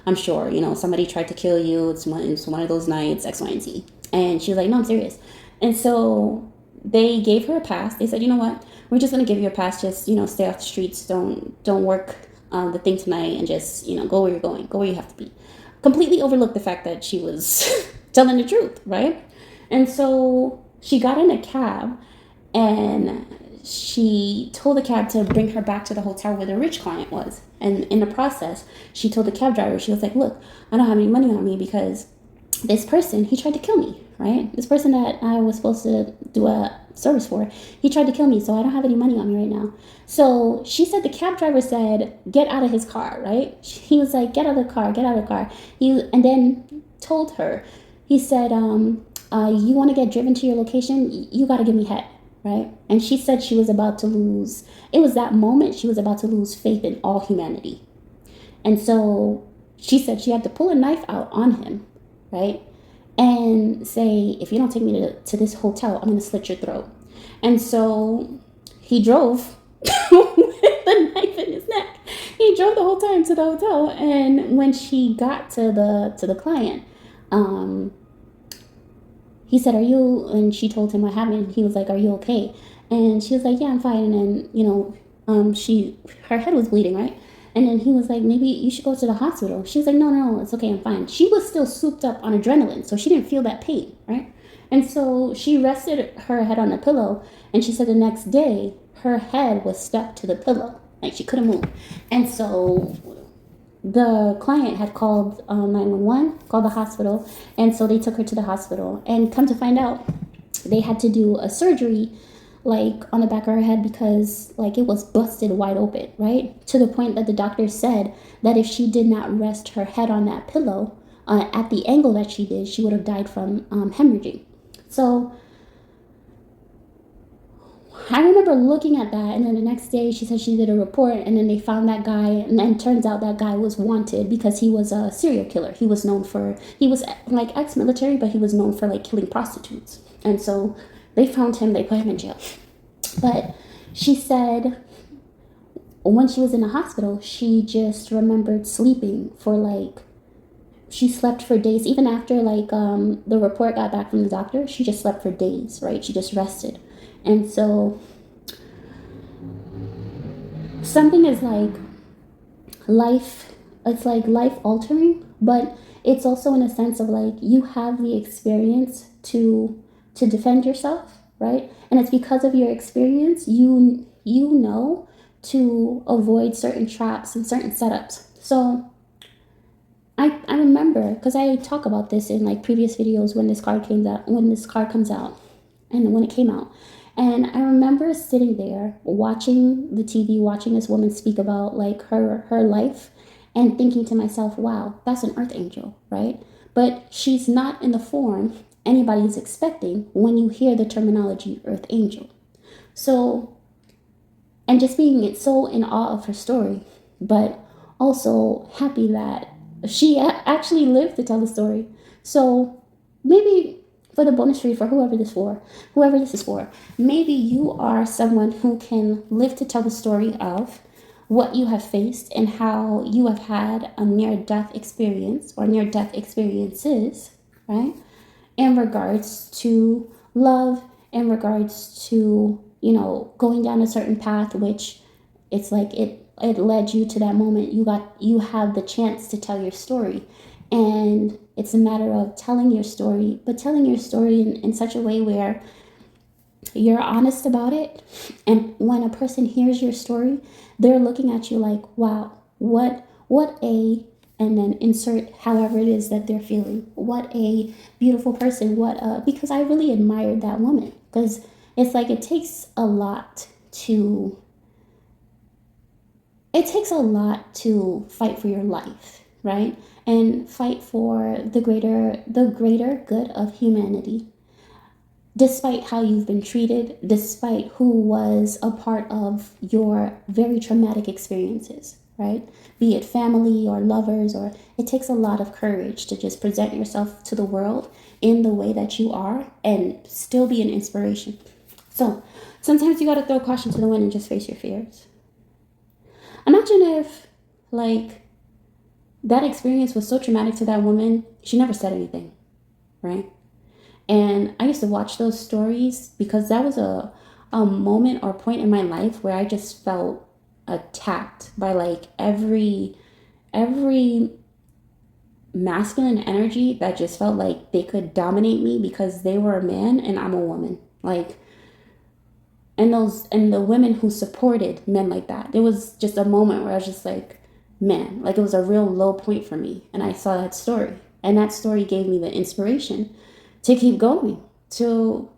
I'm sure, somebody tried to kill you. It's one of those nights, X, Y, and Z. And she was like, no, I'm serious. And so they gave her a pass. They said, you know what, we're just gonna give you a pass. Just stay off the streets. Don't work the thing tonight, and just go where you're going, go where you have to be. Completely overlooked the fact that she was telling the truth, right? And so she got in a cab, and she told the cab to bring her back to the hotel where the rich client was. And in the process, she told the cab driver, she was like, look, I don't have any money on me because this person, he tried to kill me, right? This person that I was supposed to do a service for, he tried to kill me, so I don't have any money on me right now. So she said the cab driver said, get out of his car, right? He was like, get out of the car, get out of the car. And then told her, he said, you want to get driven to your location? You got to give me head, right? And she said she was about to lose, it was that moment she was about to lose faith in all humanity. And so she said she had to pull a knife out on him, right? And say, if you don't take me to this hotel, I'm going to slit your throat. And so he drove with the knife in his neck. He drove the whole time to the hotel. And when she got to the client, he said, are you, and she told him what happened. He was like, are you okay? And she was like, yeah, I'm fine. And, her head was bleeding, right? And then he was like, maybe you should go to the hospital. She was like, no, it's okay, I'm fine. She was still souped up on adrenaline, so she didn't feel that pain, right? And so she rested her head on the pillow, and she said the next day, her head was stuck to the pillow. Like, she couldn't move. And so the client had called 911, called the hospital, and so they took her to the hospital. And come to find out, they had to do a surgery like on the back of her head because like it was busted wide open, right? To the point that the doctor said that if she did not rest her head on that pillow at the angle that she did, she would have died from hemorrhaging. So I remember looking at that, and then the next day she said she did a report, and then they found that guy, and then turns out that guy was wanted because he was a serial killer. He was like ex-military, but he was known for like killing prostitutes. And so they found him, they put him in jail. But she said when she was in the hospital, she just remembered sleeping for like, she slept for days. Even after like the report got back from the doctor, she just slept for days, right? She just rested. And so something is like life, it's like life altering, but it's also in a sense of like you have the experience to defend yourself, right? And it's because of your experience you know to avoid certain traps and certain setups. So I remember, because I talk about this in like previous videos when this card comes out and when it came out. And I remember sitting there watching the TV, watching this woman speak about like her life and thinking to myself, wow, that's an earth angel, right? But she's not in the form anybody's expecting when you hear the terminology earth angel. So, and just being so in awe of her story, but also happy that she actually lived to tell the story. So maybe for the bonus read for whoever this is for, maybe you are someone who can live to tell the story of what you have faced and how you have had a near-death experience or near-death experiences, right? In regards to love, in regards to, going down a certain path, which it's like it led you to that moment. You have the chance to tell your story. And it's a matter of telling your story, but telling your story in such a way where you're honest about it. And when a person hears your story, they're looking at you like, wow, what a, and then insert however it is that they're feeling. What a beautiful person. Because I really admired that woman. Because it's like it takes a lot to fight for your life, right? And fight for the greater good of humanity. Despite how you've been treated, despite who was a part of your very traumatic experiences, right? Be it family or lovers, or it takes a lot of courage to just present yourself to the world in the way that you are and still be an inspiration. So sometimes you got to throw caution to the wind and just face your fears. Imagine if, like, that experience was so traumatic to that woman, she never said anything, right? And I used to watch those stories because that was a moment or point in my life where I just felt attacked by like every masculine energy that just felt like they could dominate me because they were a man and I'm a woman. Like, and the women who supported men like that. It was just a moment where I was just like, man, like it was a real low point for me. And I saw that story. And that story gave me the inspiration to keep going, to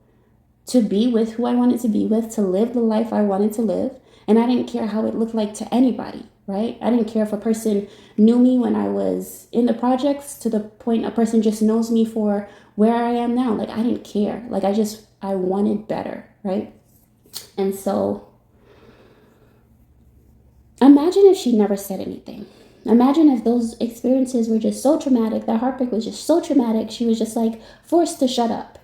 be with who I wanted to be with, to live the life I wanted to live. And I didn't care how it looked like to anybody, right? I didn't care if a person knew me when I was in the projects to the point a person just knows me for where I am now. Like, I didn't care. Like, I wanted better, right? And so imagine if she never said anything. Imagine if those experiences were just so traumatic, that heartbreak was just so traumatic, she was just like forced to shut up.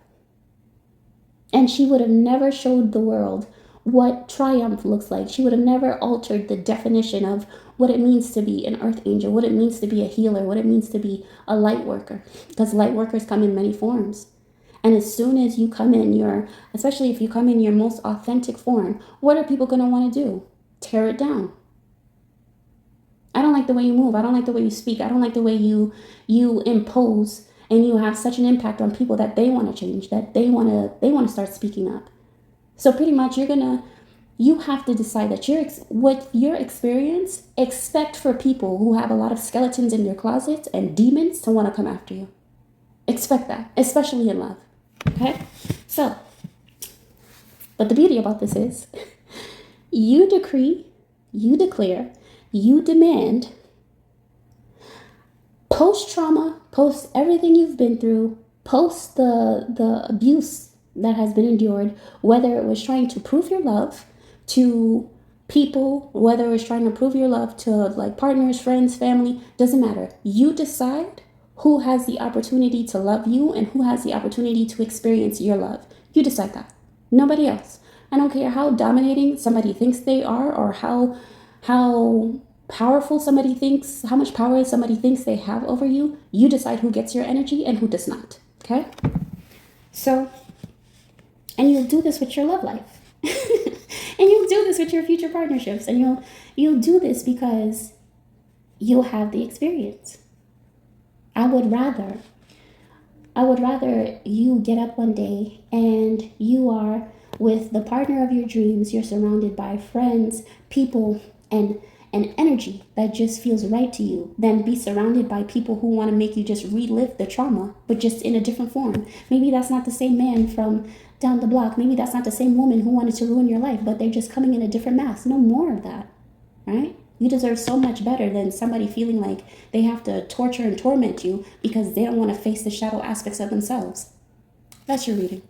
And she would have never showed the world what triumph looks like. She would have never altered the definition of what it means to be an earth angel, what it means to be a healer, what it means to be a light worker. Because light workers come in many forms. And as soon as you come in especially if you come in your most authentic form, what are people going to want to do? Tear it down. I don't like the way you move. I don't like the way you speak. I don't like the way you impose and you have such an impact on people that they want to change, that they want to start speaking up. So pretty much you have to decide that with your experience, expect for people who have a lot of skeletons in their closets and demons to want to come after you. Expect that, especially in love. Okay? So, but the beauty about this is you decree, you declare, you demand, post trauma, post everything you've been through, post the abuse that has been endured, whether it was trying to prove your love to people, whether it was trying to prove your love to like partners, friends, family, doesn't matter. You decide who has the opportunity to love you and who has the opportunity to experience your love. You decide that. Nobody else. I don't care how dominating somebody thinks they are or how powerful somebody thinks, how much power somebody thinks they have over you. You decide who gets your energy and who does not. Okay? So, and you'll do this with your love life. And you'll do this with your future partnerships. And you'll do this because you'll have the experience. I would rather you get up one day and you are with the partner of your dreams. You're surrounded by friends, people, and energy that just feels right to you, than be surrounded by people who want to make you just relive the trauma, but just in a different form. Maybe that's not the same man from down the block. Maybe that's not the same woman who wanted to ruin your life, but they're just coming in a different mask. No more of that, right? You deserve so much better than somebody feeling like they have to torture and torment you because they don't want to face the shadow aspects of themselves. That's your reading.